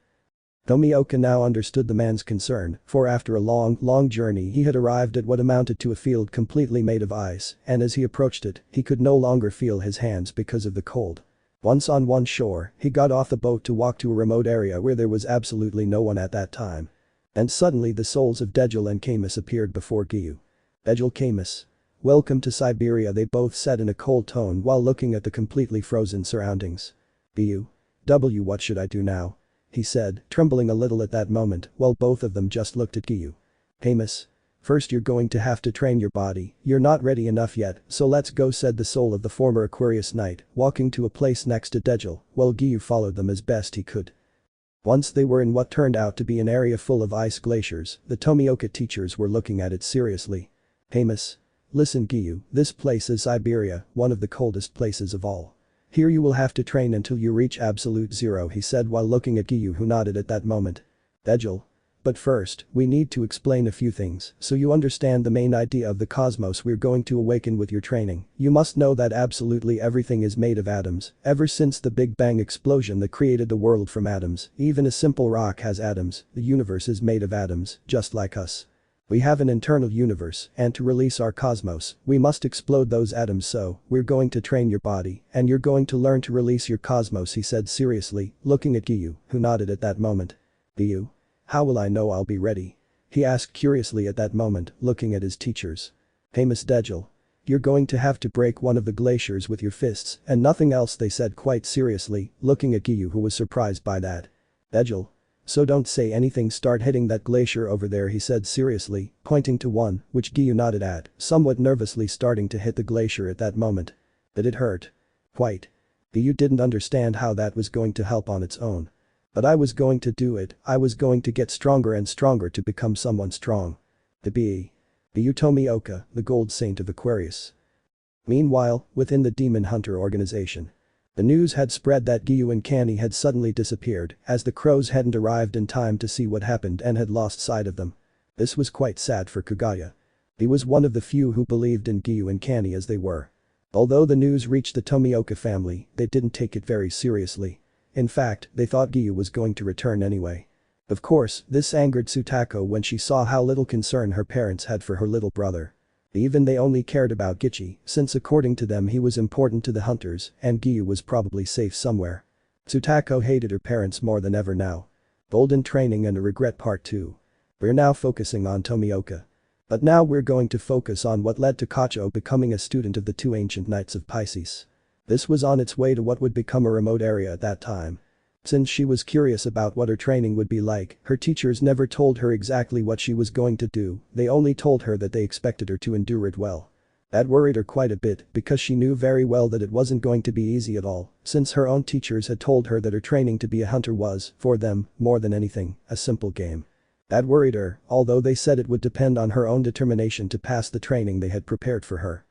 Tomioka now understood the man's concern, for after a long journey he had arrived at what amounted to a field completely made of ice, and as he approached it, he could no longer feel his hands because of the cold. Once on one shore, he got off the boat to walk to a remote area where there was absolutely no one at that time. And suddenly the souls of Dejul and Camus appeared before Giyuu. Dejul, Camus. Welcome to Siberia, they both said in a cold tone while looking at the completely frozen surroundings. Giyuu. What should I do now? He said, trembling a little at that moment while both of them just looked at Giyuu. Camus. First you're going to have to train your body, you're not ready enough yet, so let's go, said the soul of the former Aquarius knight, walking to a place next to Dejul, while Giyuu followed them as best he could. Once they were in what turned out to be an area full of ice glaciers, the Tomioka teachers were looking at it seriously. Camus. Listen Giyuu, this place is Siberia, one of the coldest places of all. Here you will have to train until you reach absolute zero, he said while looking at Giyuu, who nodded at that moment. Dejul. But first, we need to explain a few things so you understand the main idea of the cosmos we're going to awaken with your training. You must know that absolutely everything is made of atoms. Ever since the Big Bang explosion that created the world from atoms, even a simple rock has atoms, the universe is made of atoms, just like us. We have an internal universe, and to release our cosmos, we must explode those atoms, so we're going to train your body, and you're going to learn to release your cosmos, he said seriously, looking at Giyuu, who nodded at that moment. Giyuu. How will I know I'll be ready? He asked curiously at that moment, looking at his teachers. Camus. Dejul. You're going to have to break one of the glaciers with your fists and nothing else, they said quite seriously, looking at Giyuu, who was surprised by that. Dejul. So don't say anything, start hitting that glacier over there, he said seriously, pointing to one, which Giyuu nodded at, somewhat nervously starting to hit the glacier at that moment. Did it hurt? Quite. Giyuu didn't understand how that was going to help on its own. But I was going to do it, I was going to get stronger and stronger to become someone strong. To be. Giyuu Tomioka, the gold saint of Aquarius. Meanwhile, within the Demon Hunter organization. The news had spread that Giyuu and Canny had suddenly disappeared, as the crows hadn't arrived in time to see what happened and had lost sight of them. This was quite sad for Kagaya. He was one of the few who believed in Giyuu and Canny as they were. Although the news reached the Tomioka family, they didn't take it very seriously. In fact, they thought Giyuu was going to return anyway. Of course, this angered Sutako when she saw how little concern her parents had for her little brother. Even they only cared about Gichi, since according to them he was important to the hunters and Giyuu was probably safe somewhere. Sutako hated her parents more than ever now. Golden training and a regret part 2. We're now focusing on Tomioka. But now we're going to focus on what led to Kacho becoming a student of the two ancient knights of Pisces. This was on its way to what would become a remote area at that time. Since she was curious about what her training would be like, her teachers never told her exactly what she was going to do, they only told her that they expected her to endure it well. That worried her quite a bit because she knew very well that it wasn't going to be easy at all, since her own teachers had told her that her training to be a hunter was, for them, more than anything, a simple game. That worried her, although they said it would depend on her own determination to pass the training they had prepared for her.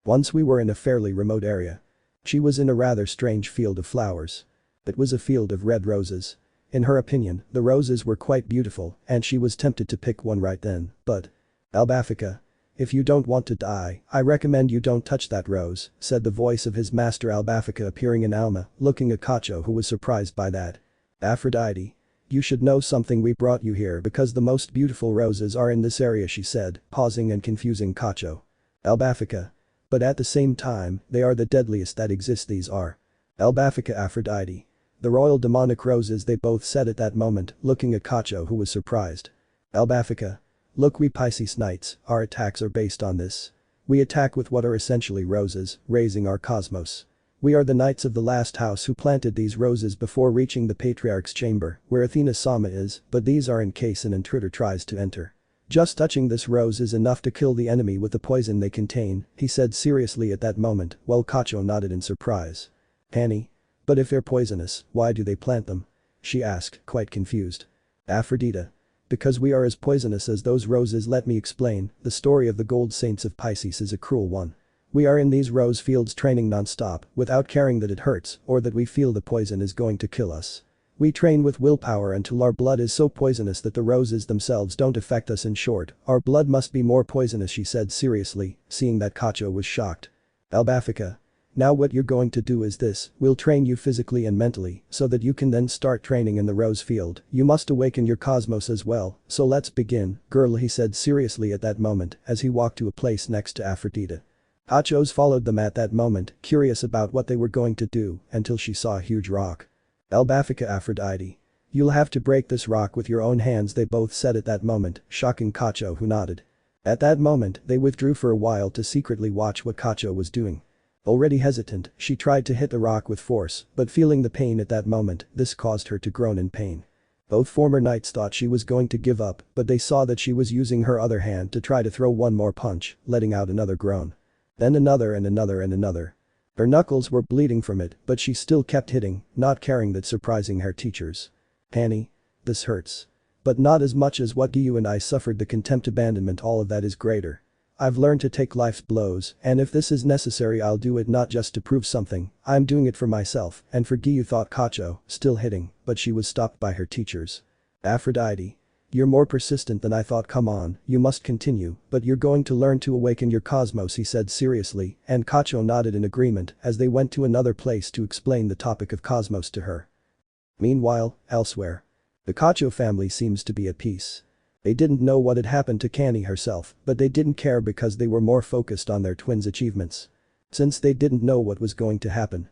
Once we were in a fairly remote area. She was in a rather strange field of flowers. It was a field of red roses. In her opinion, the roses were quite beautiful and she was tempted to pick one right then, but. Albafica. If you don't want to die, I recommend you don't touch that rose, said the voice of his master Albafica appearing in Alma, looking at Kacho, who was surprised by that. Aphrodite. You should know something, we brought you here because the most beautiful roses are in this area, she said, pausing and confusing Kacho. Albafica. But at the same time, they are the deadliest that exist, these are. Albafica. Aphrodite. The royal demonic roses, they both said at that moment, looking at Kacho, who was surprised. Albafica. Look, we Pisces knights, our attacks are based on this. We attack with what are essentially roses, raising our cosmos. We are the knights of the last house who planted these roses before reaching the patriarch's chamber, where Athena Sama is, but these are in case an intruder tries to enter. Just touching this rose is enough to kill the enemy with the poison they contain, he said seriously at that moment, while Kacho nodded in surprise. Annie. But if they're poisonous, why do they plant them? She asked, quite confused. Aphrodite. Because we are as poisonous as those roses, let me explain, the story of the gold saints of Pisces is a cruel one. We are in these rose fields training non-stop, without caring that it hurts, or that we feel the poison is going to kill us. We train with willpower until our blood is so poisonous that the roses themselves don't affect us. In short, our blood must be more poisonous, she said seriously, seeing that Kacho was shocked. Albafica. Now what you're going to do is this, we'll train you physically and mentally, so that you can then start training in the rose field. You must awaken your cosmos as well, so let's begin, girl, he said seriously at that moment as he walked to a place next to Aphrodite. Hachos followed them at that moment, curious about what they were going to do, until she saw a huge rock. Albafica Aphrodite. You'll have to break this rock with your own hands, they both said at that moment, shocking Kacho, who nodded. At that moment, they withdrew for a while to secretly watch what Kacho was doing. Already hesitant, she tried to hit the rock with force, but feeling the pain at that moment, this caused her to groan in pain. Both former knights thought she was going to give up, but they saw that she was using her other hand to try to throw one more punch, letting out another groan. Then another and another and another. Her knuckles were bleeding from it, but she still kept hitting, not caring that surprising her teachers. Annie. This hurts. But not as much as what Giyuu and I suffered, the contempt, abandonment, all of that is greater. I've learned to take life's blows, and if this is necessary I'll do it, not just to prove something, I'm doing it for myself and for Giyuu, thought Kacho, still hitting, but she was stopped by her teachers. Aphrodite. You're more persistent than I thought, come on, you must continue, but you're going to learn to awaken your cosmos, he said seriously, and Kacho nodded in agreement as they went to another place to explain the topic of cosmos to her. Meanwhile, elsewhere. The Kacho family seems to be at peace. They didn't know what had happened to Kani herself, but they didn't care because they were more focused on their twins' achievements. Since they didn't know what was going to happen.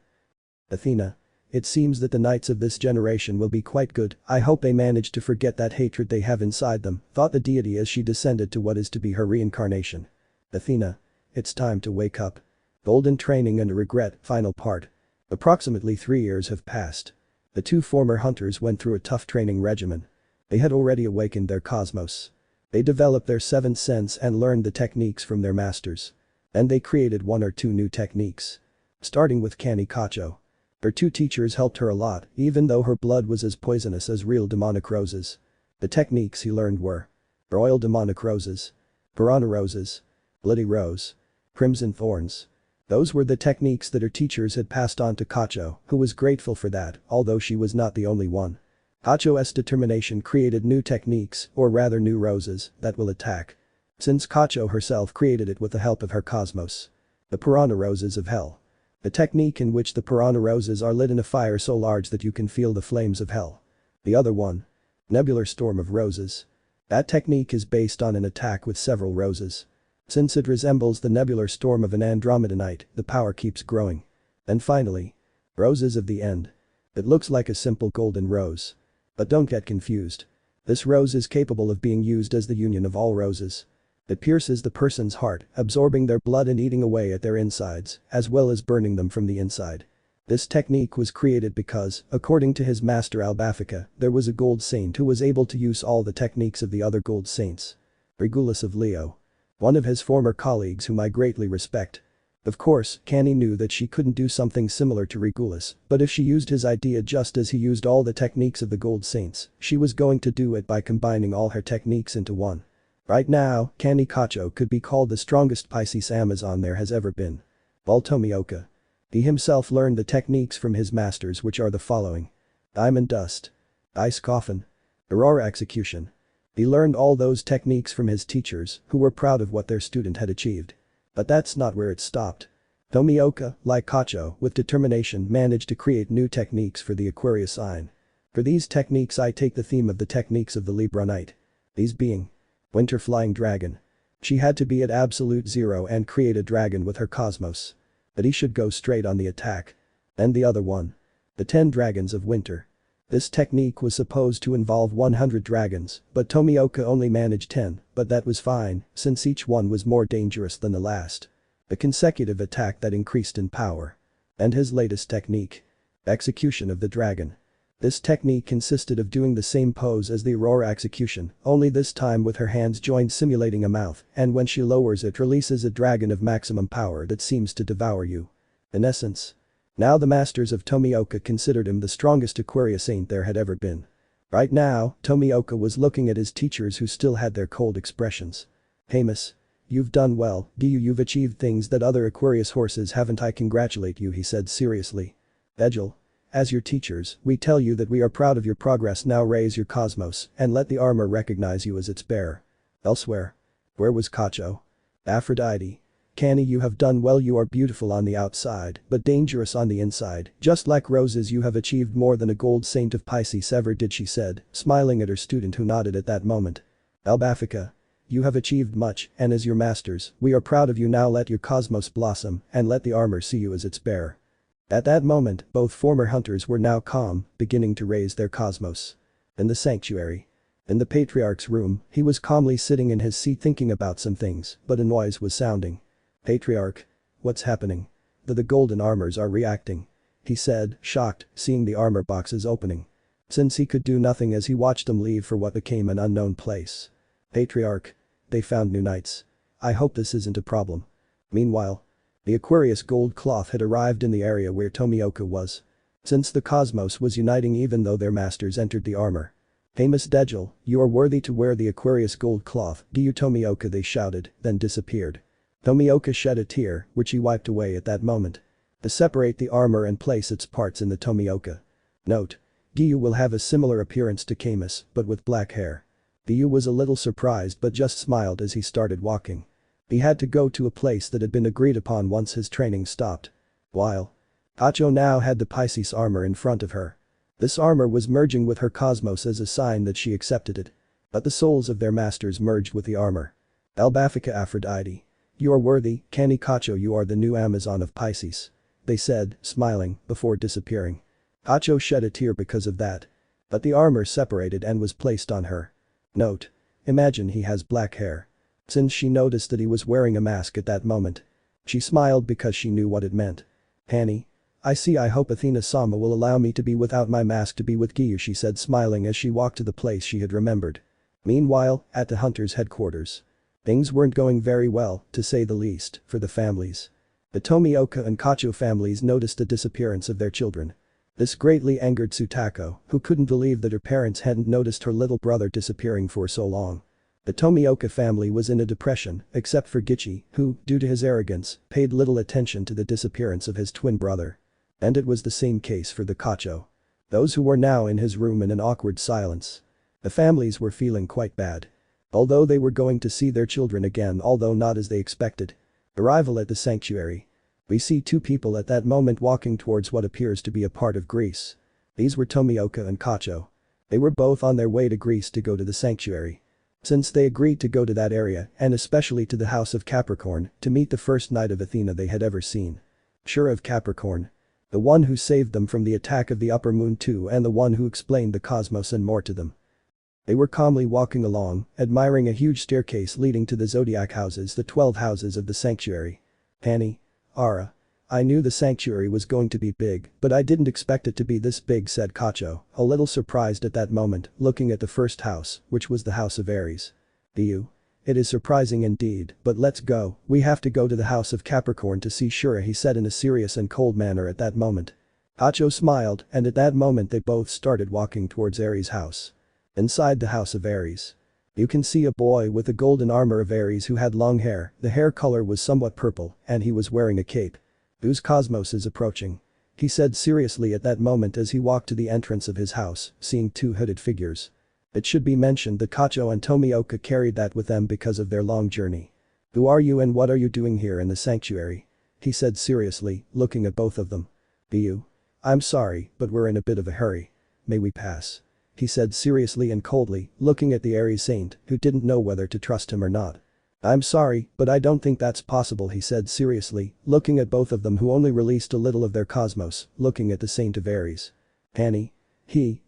Athena. It seems that the knights of this generation will be quite good, I hope they manage to forget that hatred they have inside them, thought the deity as she descended to what is to be her reincarnation. Athena. It's time to wake up. Golden training and regret, final part. Approximately 3 years have passed. The two former hunters went through a tough training regimen. They had already awakened their cosmos. They developed their seventh sense and learned the techniques from their masters. And they created 1 or 2 new techniques. Starting with Kani Kacho. Her 2 teachers helped her a lot, even though her blood was as poisonous as real demonic roses. The techniques he learned were royal demonic roses, piranha roses, bloody rose, crimson thorns. Those were the techniques that her teachers had passed on to Kacho, who was grateful for that, although she was not the only one. Kacho's determination created new techniques, or rather new roses, that will attack. Since Kacho herself created it with the help of her cosmos. The piranha roses of hell. A technique in which the piranha roses are lit in a fire so large that you can feel the flames of hell. The other one. Nebular storm of roses. That technique is based on an attack with several roses. Since it resembles the nebular storm of an Andromeda night, the power keeps growing. And finally. Roses of the end. It looks like a simple golden rose. But don't get confused. This rose is capable of being used as the union of all roses. It pierces the person's heart, absorbing their blood and eating away at their insides, as well as burning them from the inside. This technique was created because, according to his master Albafica, there was a gold saint who was able to use all the techniques of the other gold saints. Regulus of Leo. One of his former colleagues whom I greatly respect. Of course, Kani knew that she couldn't do something similar to Regulus, but if she used his idea just as he used all the techniques of the gold saints, she was going to do it by combining all her techniques into one. Right now, Kani Kacho could be called the strongest Pisces Amazon there has ever been. Tomioka. He himself learned the techniques from his masters, which are the following. Diamond dust. Ice coffin. Aurora execution. He learned all those techniques from his teachers, who were proud of what their student had achieved. But that's not where it stopped. Tomioka, like Kacho, with determination managed to create new techniques for the Aquarius sign. For these techniques I take the theme of the techniques of the Libra Knight. These being. Winter flying dragon. She had to be at absolute zero and create a dragon with her cosmos. But he should go straight on the attack. And the other one. The 10 dragons of winter. This technique was supposed to involve 100 dragons, but Tomioka only managed 10, but that was fine, since each one was more dangerous than the last. The consecutive attack that increased in power. And his latest technique. Execution of the dragon. This technique consisted of doing the same pose as the Aurora execution, only this time with her hands joined simulating a mouth, and when she lowers it releases a dragon of maximum power that seems to devour you. In essence. Now the masters of Tomioka considered him the strongest Aquarius saint there had ever been. Right now, Tomioka was looking at his teachers who still had their cold expressions. Hamus. You've done well, Giyuu, you've achieved things that other Aquarius horses haven't, I congratulate you, he said seriously. Egil. As your teachers, we tell you that we are proud of your progress, now raise your cosmos and let the armor recognize you as its bearer. Elsewhere. Where was Kacho? Aphrodite. Kanny, you have done well. You are beautiful on the outside, but dangerous on the inside. Just like roses, you have achieved more than a gold saint of Pisces ever did, she said, smiling at her student who nodded at that moment. Albafika. You have achieved much, and as your masters, we are proud of you. Now let your cosmos blossom, and let the armor see you as its bearer. At that moment, both former hunters were now calm, beginning to raise their cosmos. In the sanctuary. In the patriarch's room, he was calmly sitting in his seat thinking about some things, but a noise was sounding. Patriarch. What's happening? The golden armors are reacting. He said, shocked, seeing the armor boxes opening. Since he could do nothing as he watched them leave for what became an unknown place. Patriarch. They found new knights. I hope this isn't a problem. Meanwhile. The Aquarius gold cloth had arrived in the area where Tomioka was. Since the cosmos was uniting even though their masters entered the armor. Famous Degel, you are worthy to wear the Aquarius gold cloth, Giyuu Tomioka, they shouted, then disappeared. Tomioka shed a tear, which he wiped away at that moment. To separate the armor and place its parts in the Tomioka. Note. Giyuu will have a similar appearance to Camus, but with black hair. Giyuu was a little surprised but just smiled as he started walking. He had to go to a place that had been agreed upon once his training stopped. While Kacho now had the Pisces armor in front of her. This armor was merging with her cosmos as a sign that she accepted it. But the souls of their masters merged with the armor. Albafika Aphrodite. You are worthy, Kanny Kacho, you are the new Amazon of Pisces. They said, smiling, before disappearing. Kacho shed a tear because of that. But the armor separated and was placed on her. Note. Imagine he has black hair. Since she noticed that he was wearing a mask at that moment. She smiled because she knew what it meant. Kanny. I see. I hope Athena-sama will allow me to be without my mask to be with Giyuu, she said, smiling as she walked to the place she had remembered. Meanwhile, at the hunters' headquarters. Things weren't going very well, to say the least, for the families. The Tomioka and Kacho families noticed the disappearance of their children. This greatly angered Tsutako, who couldn't believe that her parents hadn't noticed her little brother disappearing for so long. The Tomioka family was in a depression, except for Gichi, who, due to his arrogance, paid little attention to the disappearance of his twin brother. And it was the same case for the Kacho. Those who were now in his room in an awkward silence. The families were feeling quite bad. Although they were going to see their children again, although not as they expected. Arrival at the sanctuary. We see two people at that moment walking towards what appears to be a part of Greece. These were Tomioka and Kacho. They were both on their way to Greece to go to the sanctuary. Since they agreed to go to that area, and especially to the house of Capricorn, to meet the first knight of Athena they had ever seen. Sure, of Capricorn. The one who saved them from the attack of the upper moon too, and the one who explained the cosmos and more to them. They were calmly walking along, admiring a huge staircase leading to the zodiac houses, the 12 houses of the sanctuary. Kanny. Ara. I knew the sanctuary was going to be big, but I didn't expect it to be this big, said Kacho, a little surprised at that moment, looking at the first house, which was the house of Aries. Giyuu. It is surprising indeed, but let's go, we have to go to the house of Capricorn to see Shura, he said in a serious and cold manner at that moment. Kacho smiled, and at that moment they both started walking towards Aries' house. Inside the house of Aries. You can see a boy with the golden armor of Aries who had long hair, the hair color was somewhat purple, and he was wearing a cape. Whose cosmos is approaching? He said seriously at that moment as he walked to the entrance of his house, seeing two hooded figures. It should be mentioned that Kacho and Tomioka carried that with them because of their long journey. Who are you and what are you doing here in the sanctuary? He said seriously, looking at both of them. Giyuu. I'm sorry, but we're in a bit of a hurry. May we pass? He said seriously and coldly, looking at the Aries saint, who didn't know whether to trust him or not. I'm sorry, but I don't think that's possible, he said seriously, looking at both of them who only released a little of their cosmos, looking at the saint of Aries. Kanny.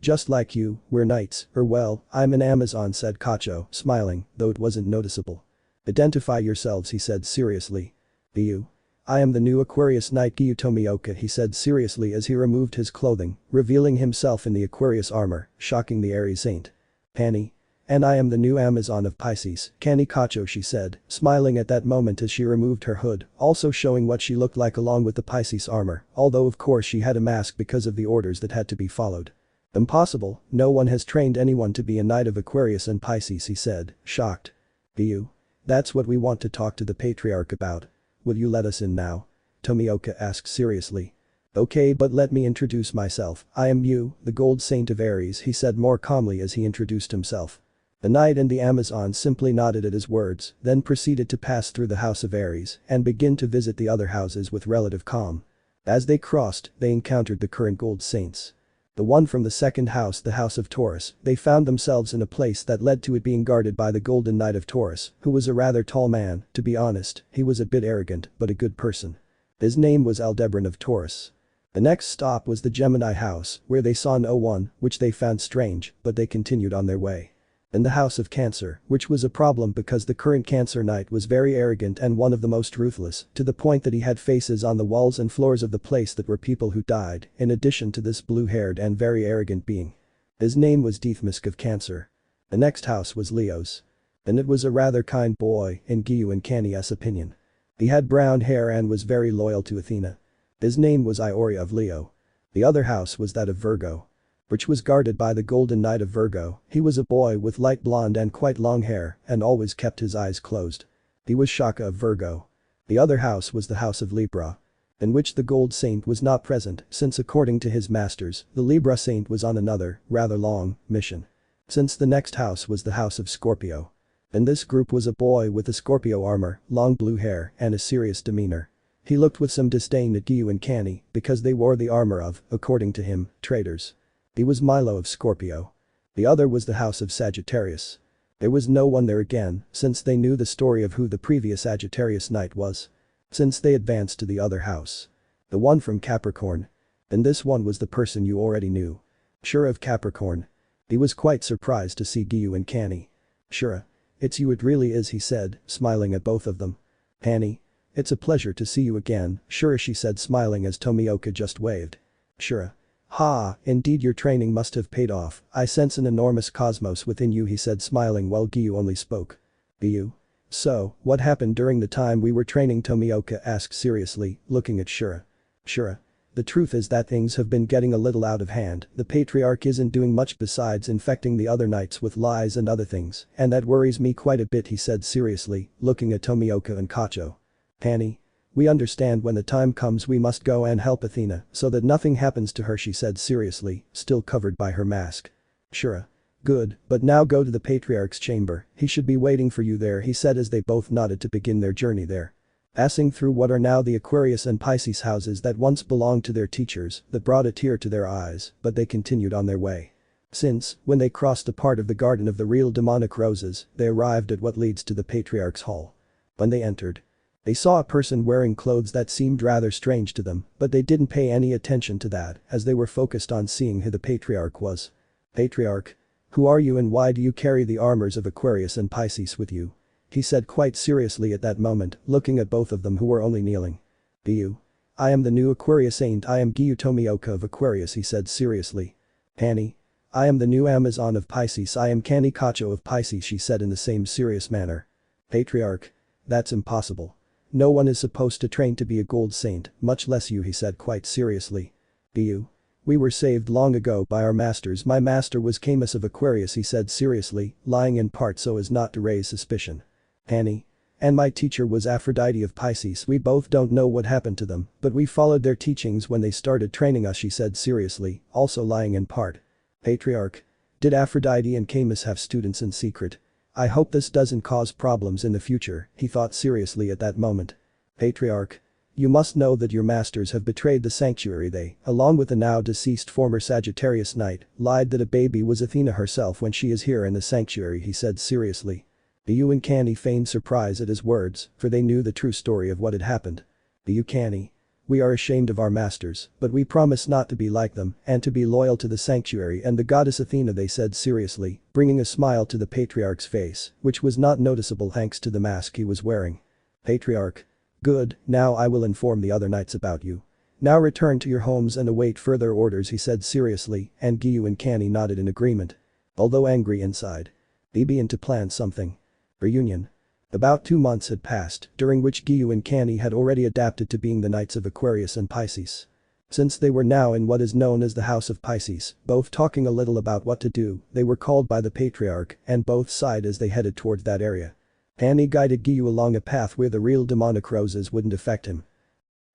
Just like you, we're knights, or well, I'm an Amazon, said Kacho, smiling, though it wasn't noticeable. Identify yourselves, he said seriously. Giyuu. I am the new Aquarius knight Giyuu Tomioka, he said seriously as he removed his clothing, revealing himself in the Aquarius armor, shocking the Aries saint. Kanny. And I am the new Amazon of Pisces, Kanny Kacho, she said, smiling at that moment as she removed her hood, also showing what she looked like along with the Pisces armor, although of course she had a mask because of the orders that had to be followed. Impossible, no one has trained anyone to be a knight of Aquarius and Pisces, he said, shocked. Giyuu. That's what we want to talk to the patriarch about. Will you let us in now? Tomioka asked seriously. Okay, but let me introduce myself, I am Giyuu, the gold saint of Aries, he said more calmly as he introduced himself. The knight and the Amazon simply nodded at his words, then proceeded to pass through the house of Aries and begin to visit the other houses with relative calm. As they crossed, they encountered the current gold saints. The one from the second house, the house of Taurus, they found themselves in a place that led to it being guarded by the golden knight of Taurus, who was a rather tall man. To be honest, he was a bit arrogant but a good person. His name was Aldebaran of Taurus. The next stop was the Gemini house, where they saw no one, which they found strange, but they continued on their way. In the house of Cancer, which was a problem because the current Cancer knight was very arrogant and one of the most ruthless, to the point that he had faces on the walls and floors of the place that were people who died, in addition to this blue-haired and very arrogant being. His name was Deathmask of Cancer. The next house was Leo's. And it was a rather kind boy, in Giyuu and Kanye's opinion. He had brown hair and was very loyal to Athena. His name was Iori of Leo. The other house was that of Virgo, which was guarded by the golden knight of Virgo. He was a boy with light blonde and quite long hair and always kept his eyes closed. He was Shaka of Virgo. The other house was the house of Libra, in which the gold saint was not present since according to his masters, the Libra saint was on another, rather long, mission. Since the next house was the house of Scorpio. In this group was a boy with a Scorpio armor, long blue hair and a serious demeanor. He looked with some disdain at Giyuu and Kanye because they wore the armor of, according to him, traitors. He was Milo of Scorpio. The other was the house of Sagittarius. There was no one there again, since they knew the story of who the previous Sagittarius knight was. Since they advanced to the other house. The one from Capricorn. And this one was the person you already knew. Shura of Capricorn. He was quite surprised to see Giyuu and Kanye. Shura. It's you, it really is, he said, smiling at both of them. Kanye. It's a pleasure to see you again, Shura, she said, smiling as Tomioka just waved. Shura. Ha, indeed your training must have paid off. I sense an enormous cosmos within you, he said, smiling while Giyuu only spoke. Giyuu. So, what happened during the time we were training, Tomioka asked seriously, looking at Shura. Shura. The truth is that things have been getting a little out of hand. The patriarch isn't doing much besides infecting the other knights with lies and other things, and that worries me quite a bit, he said seriously, looking at Tomioka and Kacho. Kanye. We understand when the time comes we must go and help Athena so that nothing happens to her, she said seriously, still covered by her mask. Shura. Good, but now go to the patriarch's chamber, he should be waiting for you there, he said as they both nodded to begin their journey there. Passing through what are now the Aquarius and Pisces houses that once belonged to their teachers, that brought a tear to their eyes, but they continued on their way. Since, when they crossed a part of the garden of the real demonic roses, they arrived at what leads to the patriarch's hall. When they entered, they saw a person wearing clothes that seemed rather strange to them, but they didn't pay any attention to that as they were focused on seeing who the patriarch was. Patriarch. Who are you and why do you carry the armors of Aquarius and Pisces with you? He said quite seriously at that moment, looking at both of them who were only kneeling. Giyuu. I am the new Aquarius saint, I am Giyuu Tomioka of Aquarius, he said seriously. Kanye. I am the new Amazon of Pisces, I am Kanye Kacho of Pisces, she said in the same serious manner. Patriarch. That's impossible. No one is supposed to train to be a gold saint, much less you, he said quite seriously. Giyuu. We were saved long ago by our masters, my master was Camus of Aquarius, he said seriously, lying in part so as not to raise suspicion. Kanye. And my teacher was Aphrodite of Pisces, we both don't know what happened to them, but we followed their teachings when they started training us, she said seriously, also lying in part. Patriarch. Did Aphrodite and Camus have students in secret? I hope this doesn't cause problems in the future, he thought seriously at that moment. Patriarch. You must know that your masters have betrayed the sanctuary, they, along with the now deceased former Sagittarius knight, lied that a baby was Athena herself when she is here in the sanctuary, he said seriously. Giyuu and Kanye feigned surprise at his words, for they knew the true story of what had happened. Giyuu. Kanye. We are ashamed of our masters, but we promise not to be like them and to be loyal to the sanctuary and the goddess Athena, they said seriously, bringing a smile to the patriarch's face, which was not noticeable thanks to the mask he was wearing. Patriarch. Good, now I will inform the other knights about you. Now return to your homes and await further orders, he said seriously, and Giyuu and Kanye nodded in agreement. Although angry inside. They began to plan something. Reunion. About 2 months had passed, during which Giyuu and Kanye had already adapted to being the knights of Aquarius and Pisces. Since they were now in what is known as the House of Pisces, both talking a little about what to do, they were called by the patriarch and both sighed as they headed towards that area. Kanye guided Giyuu along a path where the real demonic roses wouldn't affect him.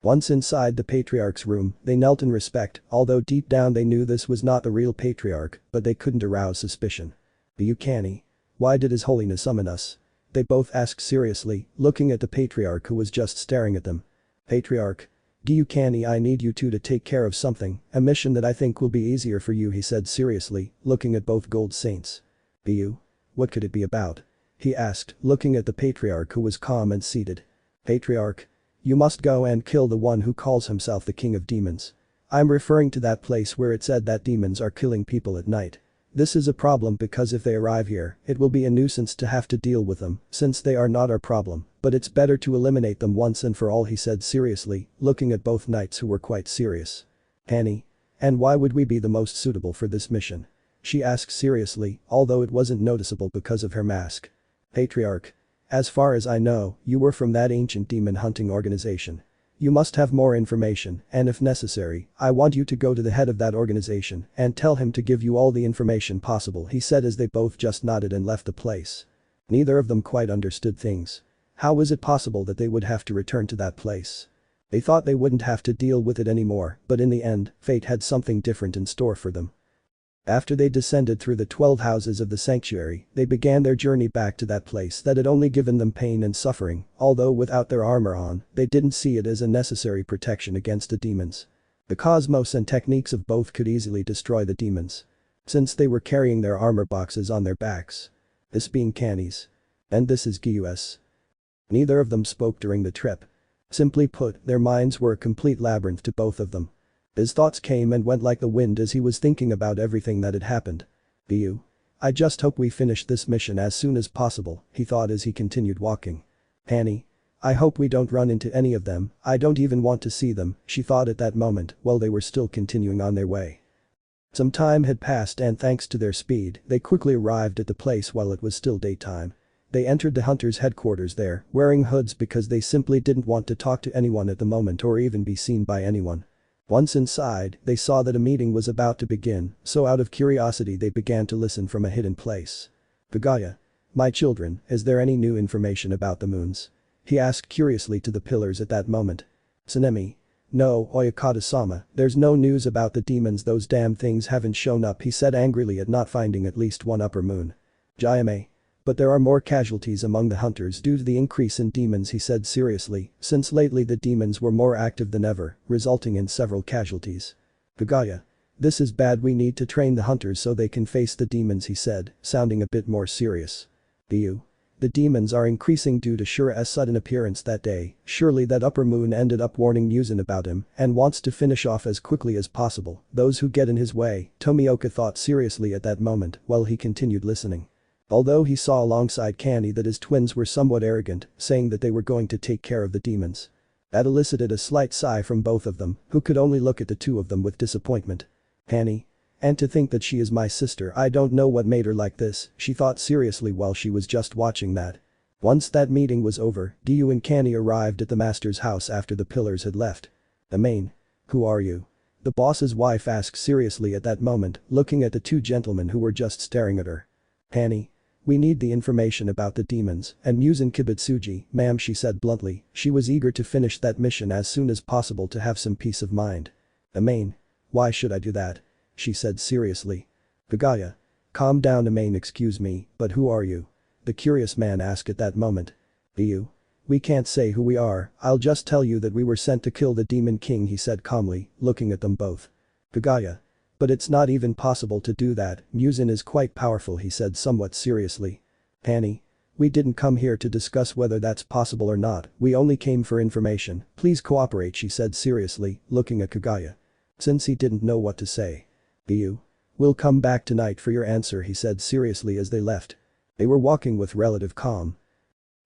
Once inside the patriarch's room, they knelt in respect, although deep down they knew this was not the real patriarch, but they couldn't arouse suspicion. Giyuu. Kanye. Why did His Holiness summon us? They both asked seriously, looking at the patriarch who was just staring at them. Patriarch. Giyuu Kani, I need you two to take care of something, a mission that I think will be easier for you, he said seriously, looking at both gold saints. Giyuu? What could it be about? He asked, looking at the patriarch who was calm and seated. Patriarch. You must go and kill the one who calls himself the King of Demons. I'm referring to that place where it said that demons are killing people at night. This is a problem because if they arrive here, it will be a nuisance to have to deal with them, since they are not our problem, but it's better to eliminate them once and for all, he said seriously, looking at both knights who were quite serious. Annie. And why would we be the most suitable for this mission? She asked seriously, although it wasn't noticeable because of her mask. Patriarch. As far as I know, you were from that ancient demon hunting organization. You must have more information, and if necessary, I want you to go to the head of that organization and tell him to give you all the information possible, he said as they both just nodded and left the place. Neither of them quite understood things. How was it possible that they would have to return to that place? They thought they wouldn't have to deal with it anymore, but in the end, fate had something different in store for them. After they descended through the 12 houses of the sanctuary, they began their journey back to that place that had only given them pain and suffering, although without their armor on, they didn't see it as a necessary protection against the demons. The cosmos and techniques of both could easily destroy the demons. Since they were carrying their armor boxes on their backs. This being Kani's. And this is Giyuu's. Neither of them spoke during the trip. Simply put, their minds were a complete labyrinth to both of them. His thoughts came and went like the wind as he was thinking about everything that had happened. Giyuu. I just hope we finish this mission as soon as possible, he thought as he continued walking. Annie. I hope we don't run into any of them, I don't even want to see them, she thought at that moment while they were still continuing on their way. Some time had passed and thanks to their speed, they quickly arrived at the place while it was still daytime. They entered the hunters' headquarters there, wearing hoods because they simply didn't want to talk to anyone at the moment or even be seen by anyone. Once inside, they saw that a meeting was about to begin, so out of curiosity they began to listen from a hidden place. Kaguya. My children, is there any new information about the moons? He asked curiously to the pillars at that moment. Tsunemi. No, Oyakata-sama, there's no news about the demons, those damn things haven't shown up, he said angrily at not finding at least one upper moon. Jayame. But there are more casualties among the hunters due to the increase in demons, he said seriously, since lately the demons were more active than ever, resulting in several casualties. Kaguya. This is bad, we need to train the hunters so they can face the demons, he said, sounding a bit more serious. Giyuu. The demons are increasing due to Shura's sudden appearance that day, surely that upper moon ended up warning Muzan about him and wants to finish off as quickly as possible those who get in his way, Tomioka thought seriously at that moment while he continued listening. Although he saw alongside Kani that his twins were somewhat arrogant, saying that they were going to take care of the demons. That elicited a slight sigh from both of them, who could only look at the two of them with disappointment. Kani. And to think that she is my sister, I don't know what made her like this, she thought seriously while she was just watching that. Once that meeting was over, Giyuu and Kani arrived at the master's house after the pillars had left. The main. Who are you? The boss's wife asked seriously at that moment, looking at the two gentlemen who were just staring at her. Kani. We need the information about the demons and Muzan Kibutsuji, ma'am, she said bluntly. She was eager to finish that mission as soon as possible to have some peace of mind. Amain. Why should I do that? She said seriously. Kaguya. Calm down, Amain, excuse me, but who are you? The curious man asked at that moment. Giyuu. We can't say who we are, I'll just tell you that we were sent to kill the Demon King, he said calmly, looking at them both. Kaguya. But it's not even possible to do that, Muzan is quite powerful, he said somewhat seriously. Kani. We didn't come here to discuss whether that's possible or not, we only came for information, please cooperate, she said seriously, looking at Kaguya. Since he didn't know what to say. Giyuu. We'll come back tonight for your answer, he said seriously as they left. They were walking with relative calm.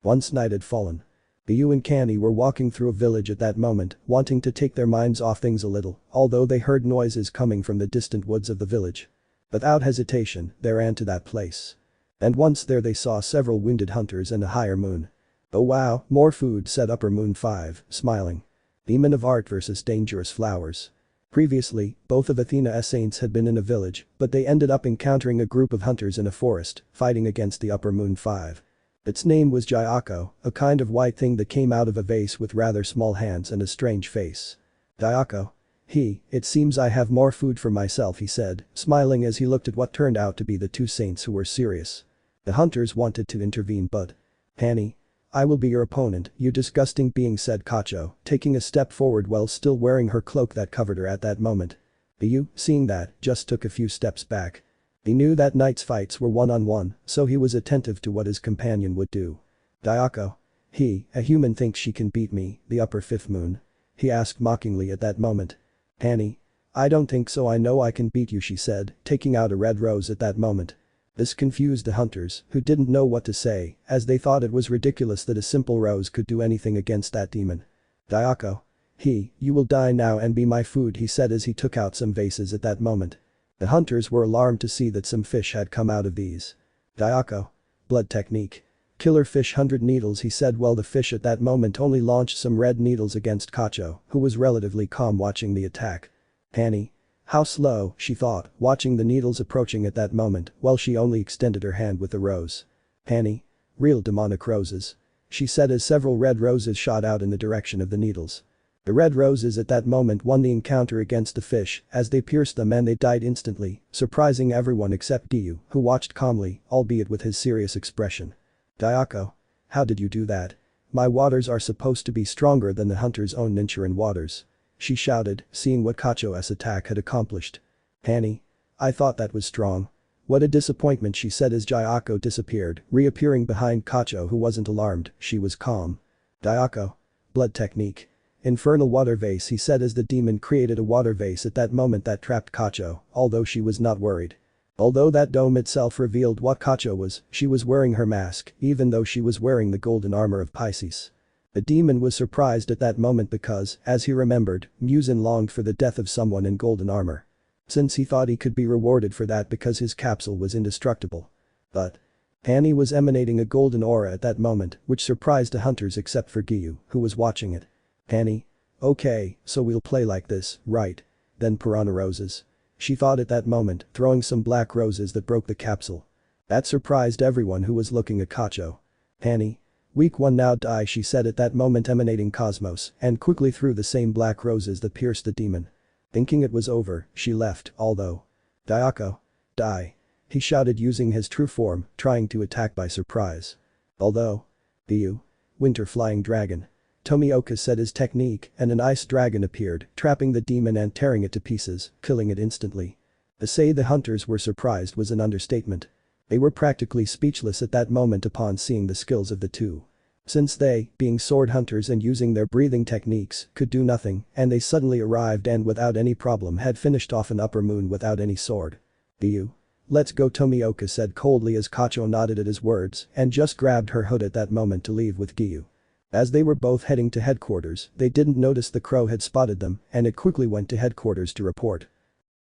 Once night had fallen. Giyuu and Kani were walking through a village at that moment, wanting to take their minds off things a little, although they heard noises coming from the distant woods of the village. Without hesitation, they ran to that place. And once there they saw several wounded hunters and a higher moon. Oh wow, more food, said Upper Moon 5, smiling. Demon of Art versus Dangerous Flowers. Previously, both of Athena's saints had been in a village, but they ended up encountering a group of hunters in a forest, fighting against the Upper Moon 5. Its name was Gyako, a kind of white thing that came out of a vase with rather small hands and a strange face. Gyako. It seems I have more food for myself, he said, smiling as he looked at what turned out to be the two saints who were serious. The hunters wanted to intervene but. Hanny. I will be your opponent, you disgusting being, said Kacho, taking a step forward while still wearing her cloak that covered her at that moment. Giyuu, seeing that, just took a few steps back. He knew that night's fights were one-on-one, so he was attentive to what his companion would do. Dayako. A human thinks she can beat me, the upper fifth moon? He asked mockingly at that moment. Hanny. I don't think so, I know I can beat you, she said, taking out a red rose at that moment. This confused the hunters, who didn't know what to say, as they thought it was ridiculous that a simple rose could do anything against that demon. Dayako. You will die now and be my food, he said as he took out some vases at that moment. The hunters were alarmed to see that some fish had come out of these. Dayako. Blood technique. Killer fish 100 needles, he said while the fish at that moment only launched some red needles against Kacho, who was relatively calm watching the attack. Hanny. How slow, she thought, watching the needles approaching at that moment while she only extended her hand with the rose. Hanny. Real demonic roses. She said as several red roses shot out in the direction of the needles. The red roses at that moment won the encounter against the fish as they pierced them and they died instantly, surprising everyone except Giyuu, who watched calmly, albeit with his serious expression. Dayako. How did you do that? My waters are supposed to be stronger than the hunter's own Ninchuran waters. She shouted, seeing what Kacho's attack had accomplished. Hanny. I thought that was strong. What a disappointment, she said as Dayako disappeared, reappearing behind Kacho who wasn't alarmed, she was calm. Dayako. Blood technique. Infernal water vase, he said as the demon created a water vase at that moment that trapped Kacho, although she was not worried. Although that dome itself revealed what Kacho was, she was wearing her mask, even though she was wearing the golden armor of Pisces. The demon was surprised at that moment because, as he remembered, Muzan longed for the death of someone in golden armor. Since he thought he could be rewarded for that because his capsule was indestructible. But. Hanny was emanating a golden aura at that moment, which surprised the hunters except for Giyuu, who was watching it. Hanny. Okay, so we'll play like this, right? Then piranha roses. She thought at that moment, throwing some black roses that broke the capsule. That surprised everyone who was looking at Kacho. Hanny. Weak one now die, she said at that moment emanating cosmos and quickly threw the same black roses that pierced the demon. Thinking it was over, she left, although. Dayako. Die. He shouted using his true form, trying to attack by surprise. Although. Giyuu. Winter flying dragon. Tomioka said his technique and an ice dragon appeared, trapping the demon and tearing it to pieces, killing it instantly. To say the hunters were surprised was an understatement. They were practically speechless at that moment upon seeing the skills of the two. Since they, being sword hunters and using their breathing techniques, could do nothing, and they suddenly arrived and without any problem had finished off an upper moon without any sword. Giyuu. Let's go, Tomioka said coldly as Kacho nodded at his words and just grabbed her hood at that moment to leave with Giyuu. As they were both heading to headquarters, they didn't notice the crow had spotted them and it quickly went to headquarters to report.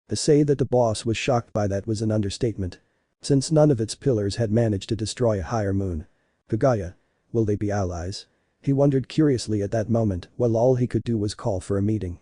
To say that the boss was shocked by that was an understatement. Since none of its pillars had managed to destroy a higher moon. Kaguya. Will they be allies? He wondered curiously at that moment while all he could do was call for a meeting.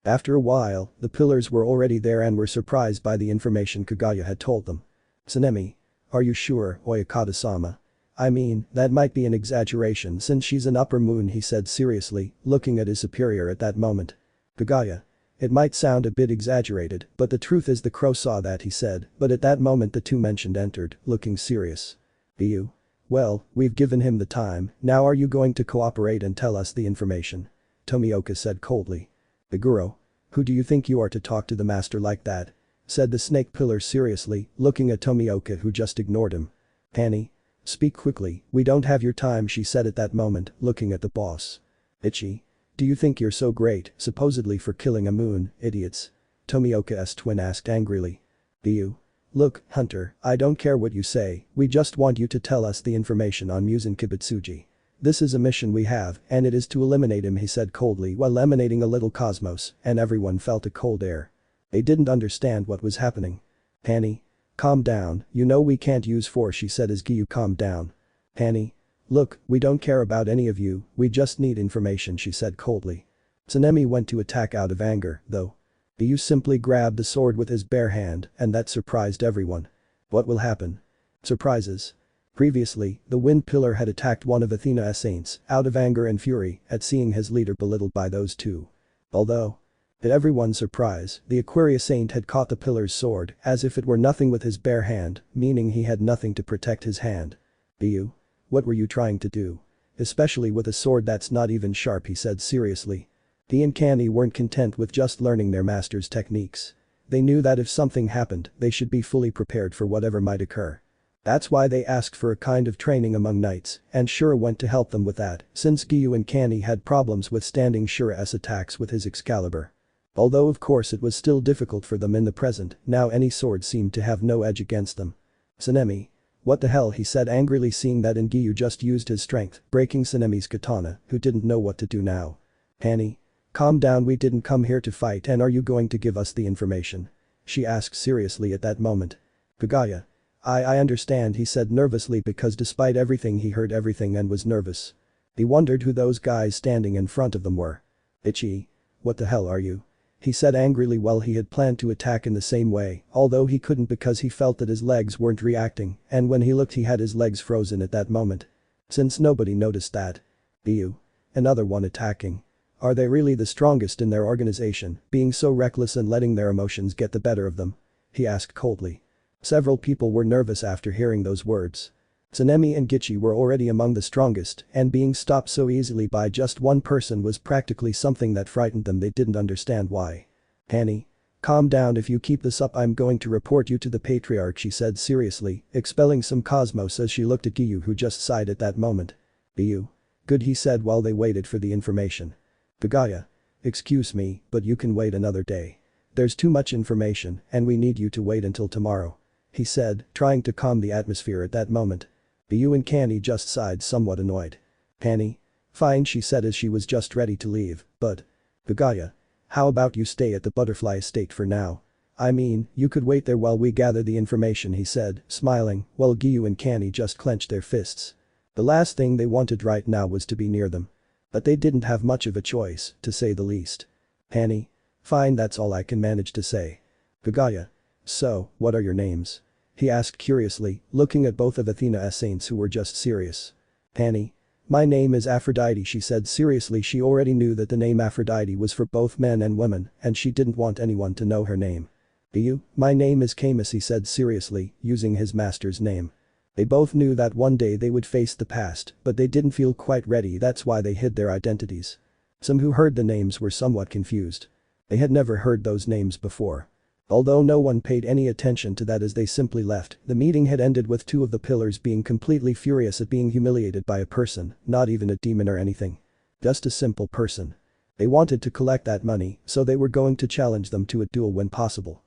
After a while, the pillars were already there and were surprised by the information Kaguya had told them. Tsunemi. Are you sure, Oyakata-sama? I mean, that might be an exaggeration since she's an upper moon, he said seriously, looking at his superior at that moment. Kaguya. It might sound a bit exaggerated, but the truth is the crow saw that, he said, but at that moment the two mentioned entered, looking serious. Giyuu. Well, we've given him the time, now are you going to cooperate and tell us the information? Tomioka said coldly. Guru. Who do you think you are to talk to the master like that? Said the snake pillar seriously, looking at Tomioka who just ignored him. Hanny. Speak quickly, we don't have your time, she said at that moment, looking at the boss. Ichi. Do you think you're so great, supposedly for killing a moon, idiots? Tomioka's twin asked angrily. Giyuu. Look, Hunter, I don't care what you say, we just want you to tell us the information on Muzan Kibutsuji. This is a mission we have, and it is to eliminate him, he said coldly while emanating a little cosmos, and everyone felt a cold air. They didn't understand what was happening. Hanny. Calm down, you know we can't use force, she said as Giyuu calmed down. Hanny. Look, we don't care about any of you, we just need information, she said coldly. Tsunemi went to attack out of anger, though. Giyuu simply grabbed the sword with his bare hand, and that surprised everyone. What will happen? Surprises. Previously, the wind pillar had attacked one of Athena's saints, out of anger and fury at seeing his leader belittled by those two. Although. To everyone's surprise, the Aquarius saint had caught the pillar's sword as if it were nothing with his bare hand, meaning he had nothing to protect his hand. Giyuu? What were you trying to do? Especially with a sword that's not even sharp, he said seriously. He and Canny weren't content with just learning their master's techniques. They knew that if something happened, they should be fully prepared for whatever might occur. That's why they asked for a kind of training among knights, and Shura went to help them with that, since Giyuu and Canny had problems withstanding Shura's attacks with his Excalibur. Although of course it was still difficult for them in the present, now any sword seemed to have no edge against them. Sanemi. What the hell, he said angrily, seeing that Giyuu just used his strength, breaking Sanemi's katana, who didn't know what to do now. Canny. Calm down, we didn't come here to fight, and are you going to give us the information? She asked seriously at that moment. Kagaya. I understand, he said nervously, because despite everything he heard everything and was nervous. He wondered who those guys standing in front of them were. Ichi. What the hell are you? He said angrily. Well, he had planned to attack in the same way, although he couldn't because he felt that his legs weren't reacting, and when he looked he had his legs frozen at that moment. Since nobody noticed that. Giyuu. Another one attacking. Are they really the strongest in their organization, being so reckless and letting their emotions get the better of them? He asked coldly. Several people were nervous after hearing those words. Sanemi and Gichi were already among the strongest, and being stopped so easily by just one person was practically something that frightened them. They didn't understand why. Hanny. Calm down, if you keep this up I'm going to report you to the Patriarch, she said seriously, expelling some cosmos as she looked at Giyuu, who just sighed at that moment. Giyuu. Good, he said while they waited for the information. Kagaya. Excuse me, but you can wait another day. There's too much information and we need you to wait until tomorrow. He said, trying to calm the atmosphere at that moment. Giyuu and Canny just sighed, somewhat annoyed. Canny. Fine, she said as she was just ready to leave, but. Kagaya. How about you stay at the butterfly estate for now? I mean, you could wait there while we gather the information, he said, smiling, while Giyuu and Canny just clenched their fists. The last thing they wanted right now was to be near them. But they didn't have much of a choice, to say the least. Canny. Fine, that's all I can manage to say. Kagaya. So, what are your names? He asked curiously, looking at both of Athena's saints who were just serious. Canny. My name is Aphrodite, she said seriously. She already knew that the name Aphrodite was for both men and women, and she didn't want anyone to know her name. Giyuu. My name is Camus, he said seriously, using his master's name. They both knew that one day they would face the past, but they didn't feel quite ready, that's why they hid their identities. Some who heard the names were somewhat confused. They had never heard those names before. Although no one paid any attention to that as they simply left, the meeting had ended with two of the pillars being completely furious at being humiliated by a person, not even a demon or anything. Just a simple person. They wanted to collect that money, so they were going to challenge them to a duel when possible.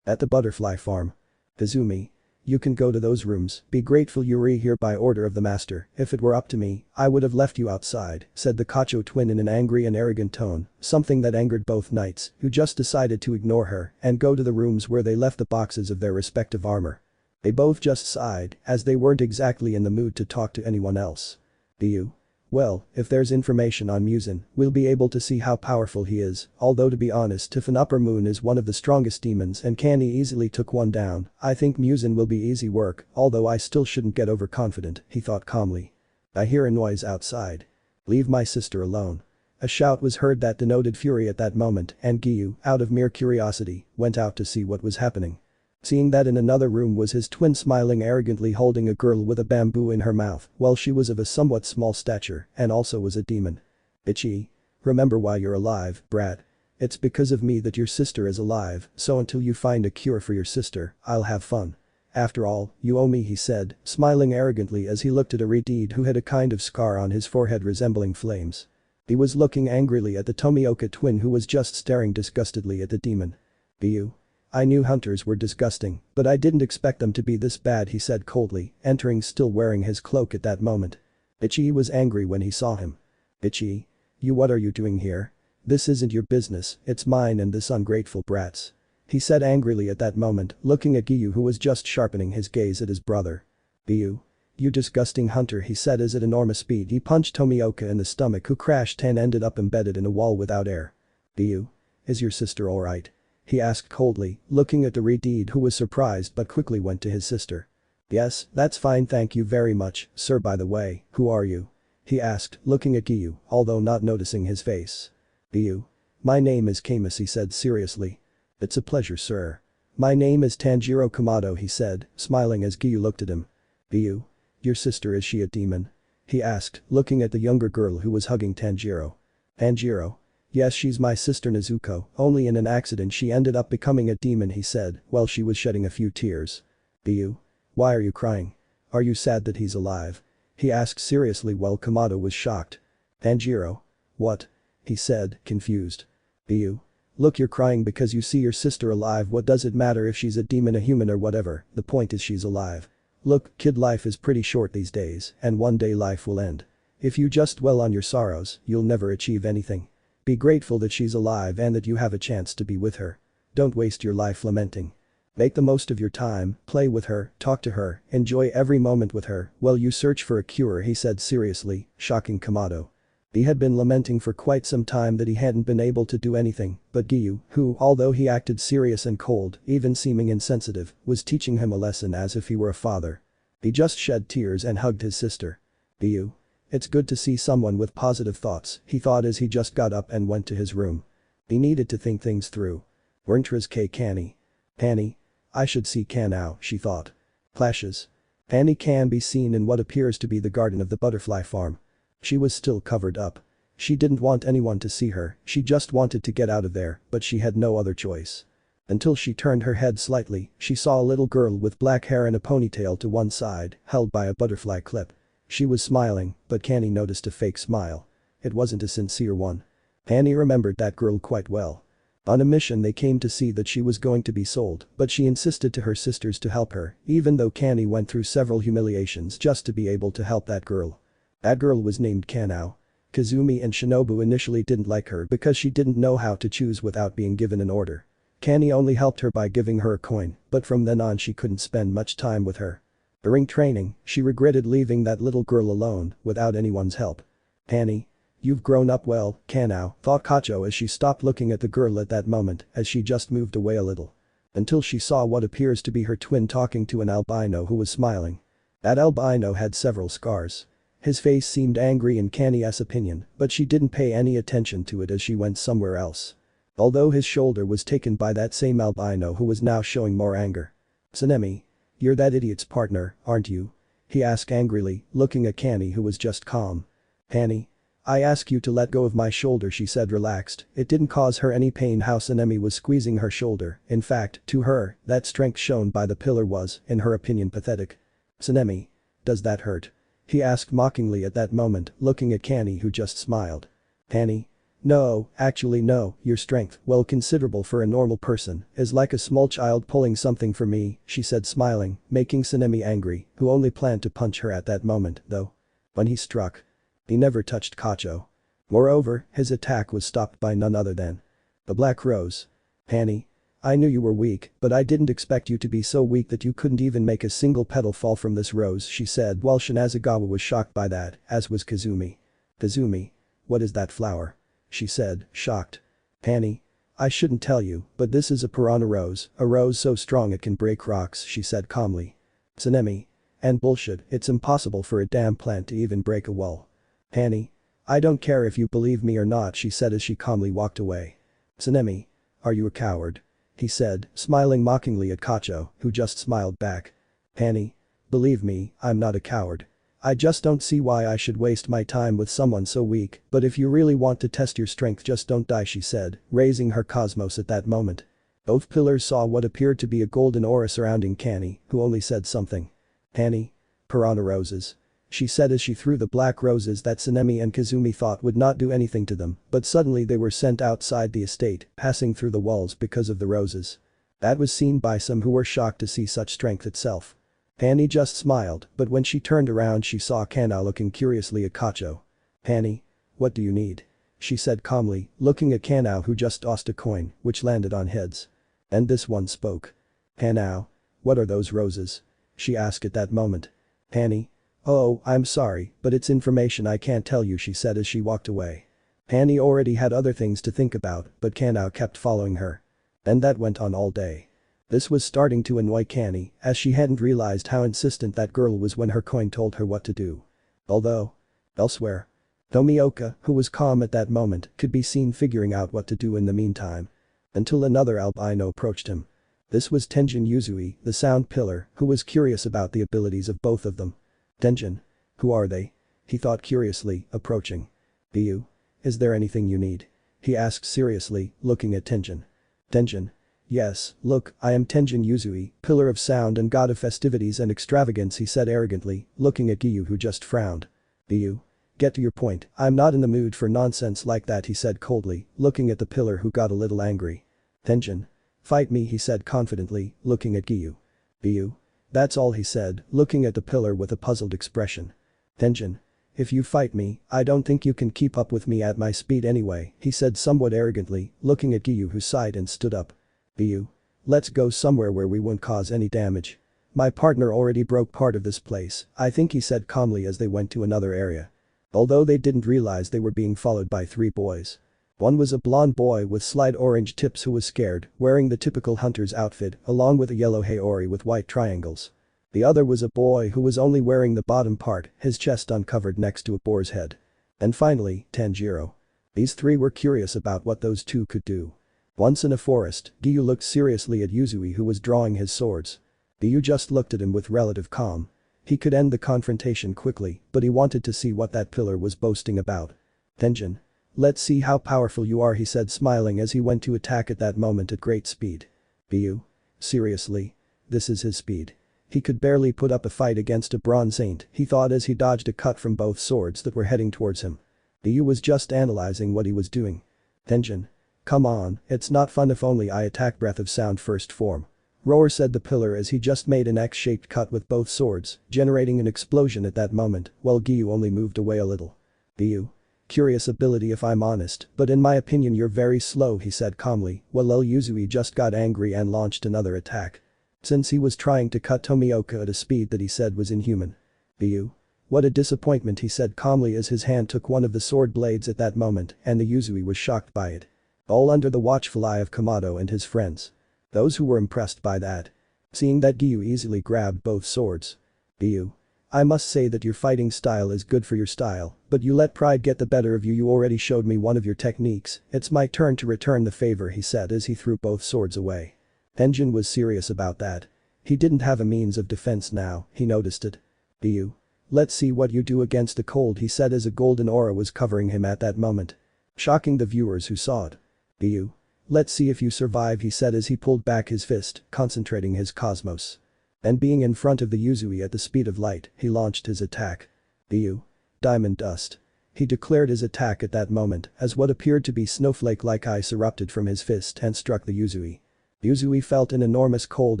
At the butterfly farm. Kazumi. You can go to those rooms, be grateful you're here by order of the master. If it were up to me, I would have left you outside, said the Kacho twin in an angry and arrogant tone, something that angered both knights, who just decided to ignore her and go to the rooms where they left the boxes of their respective armor. They both just sighed, as they weren't exactly in the mood to talk to anyone else. Giyuu. Well, if there's information on Muzan, we'll be able to see how powerful he is, although to be honest, if an upper moon is one of the strongest demons and Canny easily took one down, I think Muzan will be easy work, although I still shouldn't get overconfident, he thought calmly. I hear a noise outside. Leave my sister alone. A shout was heard that denoted fury at that moment, and Giyuu, out of mere curiosity, went out to see what was happening. Seeing that in another room was his twin smiling arrogantly holding a girl with a bamboo in her mouth, while she was of a somewhat small stature and also was a demon. Ichi. Remember why you're alive, brat. It's because of me that your sister is alive, so until you find a cure for your sister, I'll have fun. After all, you owe me, he said, smiling arrogantly as he looked at a Redeed who had a kind of scar on his forehead resembling flames. He was looking angrily at the Tomioka twin who was just staring disgustedly at the demon. Giyuu. I knew hunters were disgusting, but I didn't expect them to be this bad, he said coldly, entering still wearing his cloak at that moment. Ichi was angry when he saw him. Ichi. You, what are you doing here? This isn't your business, it's mine and this ungrateful brats. He said angrily at that moment, looking at Giyuu who was just sharpening his gaze at his brother. Giyuu. You disgusting hunter, he said as at enormous speed he punched Tomioka in the stomach, who crashed and ended up embedded in a wall without air. Giyuu. Is your sister alright? He asked coldly, looking at the Redeed who was surprised but quickly went to his sister. Yes, that's fine, thank you very much, sir. By the way, who are you? He asked, looking at Giyuu, although not noticing his face. Giyuu. My name is Camus, he said seriously. It's a pleasure, sir. My name is Tanjiro Kamado, he said, smiling as Giyuu looked at him. Giyuu? Your sister, is she a demon? He asked, looking at the younger girl who was hugging Tanjiro. Tanjiro? Yes, she's my sister Nezuko, only in an accident she ended up becoming a demon, he said, while she was shedding a few tears. Giyuu? Why are you crying? Are you sad that he's alive? He asked seriously while Kamado was shocked. Tanjiro? What? He said, confused. Giyuu? Look, you're crying because you see your sister alive. What does it matter if she's a demon, a human or whatever, the point is she's alive. Look, kid, life is pretty short these days, and one day life will end. If you just dwell on your sorrows, you'll never achieve anything. Be grateful that she's alive and that you have a chance to be with her. Don't waste your life lamenting. Make the most of your time, play with her, talk to her, enjoy every moment with her while you search for a cure, he said seriously, shocking Kamado. He had been lamenting for quite some time that he hadn't been able to do anything, but Giyuu, who, although he acted serious and cold, even seeming insensitive, was teaching him a lesson as if he were a father. He just shed tears and hugged his sister. Giyuu? It's good to see someone with positive thoughts, he thought as he just got up and went to his room. He needed to think things through. Weren't K canny? Panny? I should see Kan now, she thought. Flashes. Panny can be seen in what appears to be the garden of the butterfly farm. She was still covered up. She didn't want anyone to see her, she just wanted to get out of there, but she had no other choice. Until she turned her head slightly, she saw a little girl with black hair and a ponytail to one side, held by a butterfly clip. She was smiling, but Kanny noticed a fake smile. It wasn't a sincere one. Annie remembered that girl quite well. On a mission they came to see that she was going to be sold, but she insisted to her sisters to help her, even though Kanny went through several humiliations just to be able to help that girl. That girl was named Kanao. Kazumi and Shinobu initially didn't like her because she didn't know how to choose without being given an order. Kanny only helped her by giving her a coin, but from then on she couldn't spend much time with her. During training, she regretted leaving that little girl alone, without anyone's help. Annie? You've grown up well, Kanao, thought Kacho as she stopped looking at the girl at that moment, as she just moved away a little. Until she saw what appears to be her twin talking to an albino who was smiling. That albino had several scars. His face seemed angry in Kanny's opinion, but she didn't pay any attention to it as she went somewhere else. Although his shoulder was taken by that same albino who was now showing more anger. Tsunemi? You're that idiot's partner, aren't you? He asked angrily, looking at Kanny who was just calm. Kanny? I ask you to let go of my shoulder, she said relaxed. It didn't cause her any pain how Tsunemi was squeezing her shoulder. In fact, to her, that strength shown by the pillar was, in her opinion, pathetic. Tsunemi? Does that hurt? He asked mockingly at that moment, looking at Kanny who just smiled. Kanny? No, actually no, your strength, well considerable for a normal person, is like a small child pulling something for me, she said smiling, making Tsunemi angry, who only planned to punch her at that moment, though. When he struck. He never touched Kacho. Moreover, his attack was stopped by none other than the Black Rose. Kanny? I knew you were weak, but I didn't expect you to be so weak that you couldn't even make a single petal fall from this rose, she said while Shinazagawa was shocked by that, as was Kazumi. Kazumi? What is that flower? She said, shocked. Kanny? I shouldn't tell you, but this is a piranha rose, a rose so strong it can break rocks, she said calmly. Tsunemi? And bullshit, it's impossible for a damn plant to even break a wall. Kanny? I don't care if you believe me or not, she said as she calmly walked away. Tsunemi? Are you a coward? He said, smiling mockingly at Kacho, who just smiled back. Kanny? Believe me, I'm not a coward. I just don't see why I should waste my time with someone so weak, but if you really want to test your strength just don't die, she said, raising her cosmos at that moment. Both pillars saw what appeared to be a golden aura surrounding Kanny, who only said something. Kanny? Piranha roses. She said as she threw the black roses that Tsunemi and Kazumi thought would not do anything to them, but suddenly they were sent outside the estate, passing through the walls because of the roses. That was seen by some who were shocked to see such strength itself. Kanny just smiled, but when she turned around she saw Kanao looking curiously at Kacho. Kanny? What do you need? She said calmly, looking at Kanao who just tossed a coin, which landed on heads. And this one spoke. Kanao? What are those roses? She asked at that moment. Kanny? Oh, I'm sorry, but it's information I can't tell you, she said as she walked away. Kanny already had other things to think about, but Kanao kept following her. And that went on all day. This was starting to annoy Kanny, as she hadn't realized how insistent that girl was when her coin told her what to do. Although. Elsewhere. Tomioka, who was calm at that moment, could be seen figuring out what to do in the meantime. Until another albino approached him. This was Tenjin Uzui, the sound pillar, who was curious about the abilities of both of them. Tenjin. Who are they? He thought curiously, approaching. Giyuu. Is there anything you need? He asked seriously, looking at Tenjin. Tenjin. Yes, look, I am Tenjin Uzui, pillar of sound and god of festivities and extravagance, he said arrogantly, looking at Giyuu, who just frowned. Giyuu. Get to your point, I'm not in the mood for nonsense like that, he said coldly, looking at the pillar, who got a little angry. Tenjin. Fight me, he said confidently, looking at Giyuu. Giyuu. That's all, he said, looking at the pillar with a puzzled expression. Tenjin. If you fight me, I don't think you can keep up with me at my speed anyway, he said somewhat arrogantly, looking at Giyuu, who sighed and stood up. Giyuu. Let's go somewhere where we won't cause any damage. My partner already broke part of this place, I think, he said calmly as they went to another area. Although they didn't realize they were being followed by 3 boys. One was a blonde boy with slight orange tips who was scared, wearing the typical hunter's outfit along with a yellow haori with white triangles. The other was a boy who was only wearing the bottom part, his chest uncovered next to a boar's head. And finally, Tanjiro. These 3 were curious about what those 2 could do. Once in a forest, Giyuu looked seriously at Uzui, who was drawing his swords. Giyuu just looked at him with relative calm. He could end the confrontation quickly, but he wanted to see what that pillar was boasting about. Tenjin. Let's see how powerful you are, he said smiling as he went to attack at that moment at great speed. Giyuu. Seriously? This is his speed. He could barely put up a fight against a bronze saint, he thought as he dodged a cut from both swords that were heading towards him. Giyuu was just analyzing what he was doing. Tenjin. Come on, it's not fun if only I attack. Breath of sound first form. Roar, said the pillar as he just made an X-shaped cut with both swords, generating an explosion at that moment, while Giyuu only moved away a little. Giyuu. Curious ability if I'm honest, but in my opinion you're very slow, he said calmly, while Uzui just got angry and launched another attack. Since he was trying to cut Tomioka at a speed that he said was inhuman. Giyuu. What a disappointment, he said calmly as his hand took one of the sword blades at that moment and the Uzui was shocked by it. All under the watchful eye of Kamado and his friends. Those who were impressed by that. Seeing that Giyuu easily grabbed both swords. Giyuu. I must say that your fighting style is good for your style, but you let pride get the better of you. You already showed me one of your techniques, it's my turn to return the favor, he said as he threw both swords away. Tenjin was serious about that. He didn't have a means of defense now, he noticed it. Giyuu. Let's see what you do against the cold, he said as a golden aura was covering him at that moment. Shocking the viewers who saw it. Giyuu. Let's see if you survive, he said as he pulled back his fist, concentrating his cosmos. And being in front of the Uzui at the speed of light, he launched his attack. Giyuu. Diamond dust. He declared his attack at that moment as what appeared to be snowflake-like ice erupted from his fist and struck the Uzui. Uzui felt an enormous cold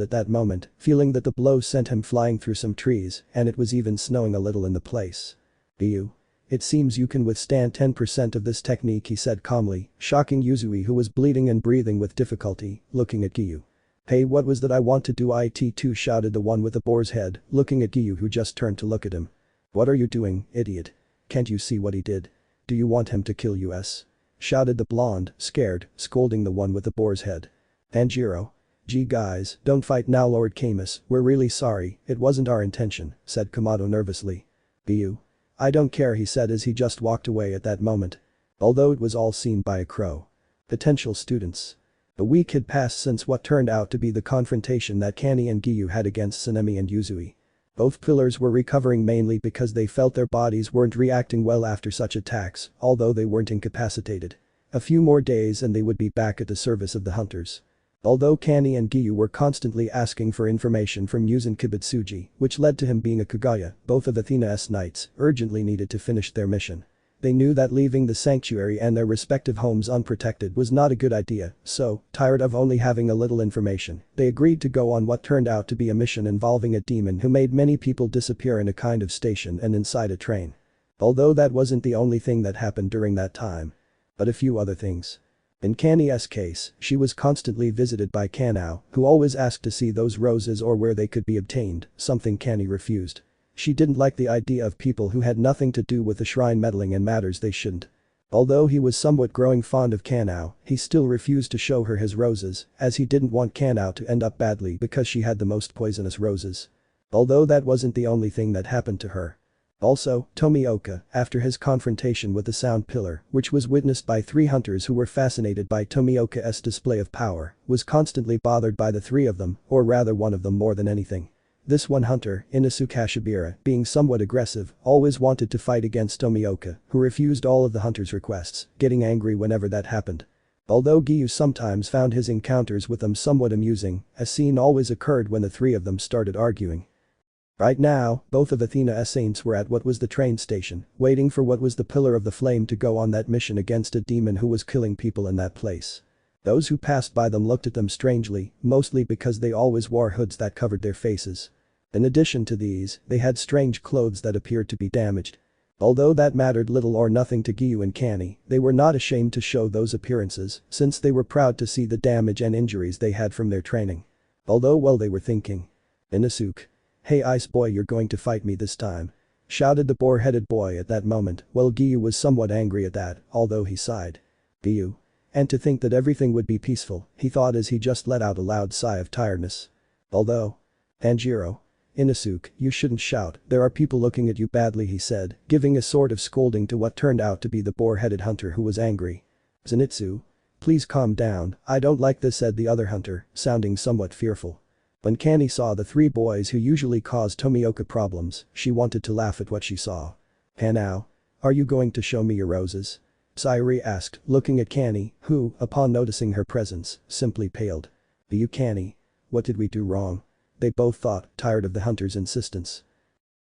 at that moment, feeling that the blow sent him flying through some trees and it was even snowing a little in the place. Giyuu. It seems you can withstand 10% of this technique, he said calmly, shocking Uzui, who was bleeding and breathing with difficulty, looking at Giyuu. Hey, what was that? I want to do it too, shouted the one with the boar's head, looking at Giyuu, who just turned to look at him. What are you doing, idiot? Can't you see what he did? Do you want him to kill us? Shouted the blonde, scared, scolding the one with the boar's head. Tanjiro. Gee guys, don't fight now, Lord Camus, we're really sorry, it wasn't our intention, said Kamado nervously. Giyuu. I don't care, he said as he just walked away at that moment. Although it was all seen by a crow. Potential students. A week had passed since what turned out to be the confrontation that Kani and Giyuu had against Sanemi and Uzui. Both pillars were recovering mainly because they felt their bodies weren't reacting well after such attacks, although they weren't incapacitated. A few more days and they would be back at the service of the hunters. Although Kani and Giyuu were constantly asking for information from Muzan Kibutsuji, which led to him being a Kagaya, both of Athena's knights urgently needed to finish their mission. They knew that leaving the sanctuary and their respective homes unprotected was not a good idea, so, tired of only having a little information, they agreed to go on what turned out to be a mission involving a demon who made many people disappear in a kind of station and inside a train. Although that wasn't the only thing that happened during that time. But a few other things. In Kani's case, she was constantly visited by Kanao, who always asked to see those roses or where they could be obtained, something Kani refused. She didn't like the idea of people who had nothing to do with the shrine meddling in matters they shouldn't. Although he was somewhat growing fond of Kanao, he still refused to show her his roses, as he didn't want Kanao to end up badly because she had the most poisonous roses. Although that wasn't the only thing that happened to her. Also, Tomioka, after his confrontation with the sound pillar, which was witnessed by 3 hunters who were fascinated by Tomioka's display of power, was constantly bothered by the 3 of them, or rather one of them more than anything. This one hunter, Inosuke, being somewhat aggressive, always wanted to fight against Tomioka, who refused all of the hunter's requests, getting angry whenever that happened. Although Giyuu sometimes found his encounters with them somewhat amusing, a scene always occurred when the 3 of them started arguing. Right now, both of Athena's saints were at what was the train station, waiting for what was the Pillar of the Flame to go on that mission against a demon who was killing people in that place. Those who passed by them looked at them strangely, mostly because they always wore hoods that covered their faces. In addition to these, they had strange clothes that appeared to be damaged. Although that mattered little or nothing to Giyuu and Kanny, they were not ashamed to show those appearances, since they were proud to see the damage and injuries they had from their training. Although well they were thinking. Inosuke. "Hey ice boy, you're going to fight me this time," shouted the boar-headed boy at that moment. Well, Giyuu was somewhat angry at that, although he sighed. Giyuu. And to think that everything would be peaceful, he thought as he just let out a loud sigh of tiredness. Although. Tanjiro. "Inosuke, you shouldn't shout, there are people looking at you badly," he said, giving a sort of scolding to what turned out to be the boar-headed hunter who was angry. "Zenitsu. Please calm down, I don't like this," said the other hunter, sounding somewhat fearful. When Kanny saw the 3 boys who usually caused Tomioka problems, she wanted to laugh at what she saw. "Hanao. Are you going to show me your roses?" Sayuri asked, looking at Kanny, who, upon noticing her presence, simply paled. "You Kanny. What did we do wrong?" They both thought, tired of the hunter's insistence.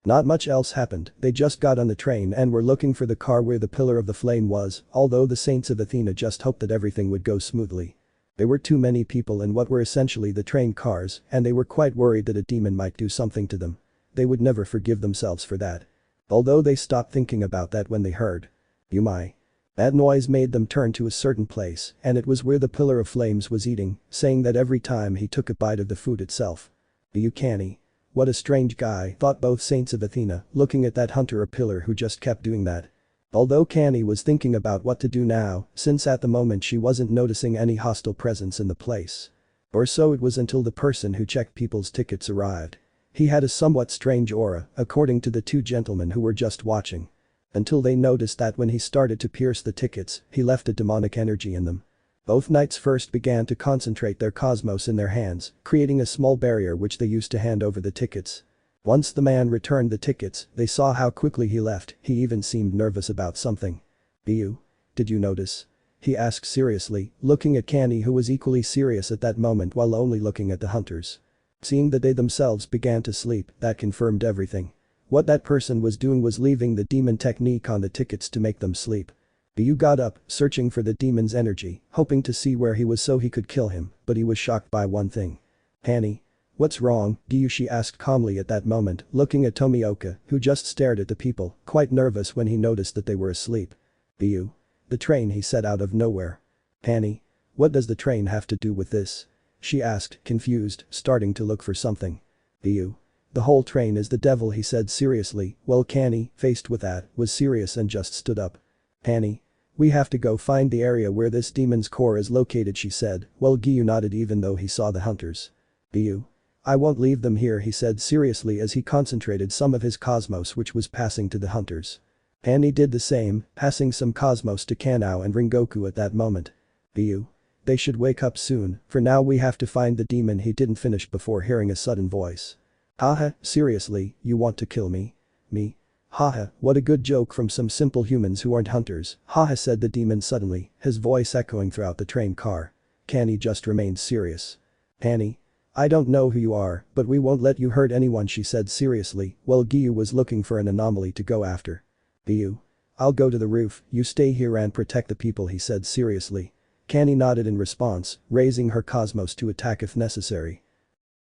Not much else happened, they just got on the train and were looking for the car where the Pillar of the Flame was, although the Saints of Athena just hoped that everything would go smoothly. There were too many people in what were essentially the train cars, and they were quite worried that a demon might do something to them. They would never forgive themselves for that. Although they stopped thinking about that when they heard. "Yumai." That noise made them turn to a certain place, and it was where the Pillar of Flames was eating, saying that every time he took a bite of the food itself. "You Kanny. What a strange guy," thought both Saints of Athena, looking at that hunter or pillar who just kept doing that. Although Kanny was thinking about what to do now, since at the moment she wasn't noticing any hostile presence in the place. Or so it was until the person who checked people's tickets arrived. He had a somewhat strange aura, according to the 2 gentlemen who were just watching. Until they noticed that when he started to pierce the tickets, he left a demonic energy in them. Both knights first began to concentrate their cosmos in their hands, creating a small barrier which they used to hand over the tickets. Once the man returned the tickets, they saw how quickly he left, he even seemed nervous about something. "Giyuu? Did you notice?" he asked seriously, looking at Kanny who was equally serious at that moment while only looking at the hunters. Seeing that they themselves began to sleep, that confirmed everything. What that person was doing was leaving the demon technique on the tickets to make them sleep. Giyuu got up, searching for the demon's energy, hoping to see where he was so he could kill him, but he was shocked by one thing. "Kanny. What's wrong, Giyuu?" she asked calmly at that moment, looking at Tomioka, who just stared at the people, quite nervous when he noticed that they were asleep. "Giyuu. The train," he said out of nowhere. "Kanny. What does the train have to do with this?" she asked, confused, starting to look for something. "Giyuu. The whole train is the devil," he said seriously. Well, Kanny, faced with that, was serious and just stood up. "Kanny. We have to go find the area where this demon's core is located," she said. Well, Giyuu nodded even though he saw the hunters. "Giyuu. I won't leave them here," he said seriously as he concentrated some of his cosmos which was passing to the hunters. Kanny did the same, passing some cosmos to Kanao and Rengoku at that moment. "Giyuu. They should wake up soon, for now we have to find the demon," he didn't finish before hearing a sudden voice. "Haha, seriously, you want to kill me? Me? Haha, what a good joke from some simple humans who aren't hunters, haha," said the demon suddenly, his voice echoing throughout the train car. Kanny just remained serious. "Kanny. I don't know who you are, but we won't let you hurt anyone," she said seriously, while Giyuu was looking for an anomaly to go after. "Giyuu. I'll go to the roof, you stay here and protect the people," he said seriously. Kanny nodded in response, raising her cosmos to attack if necessary.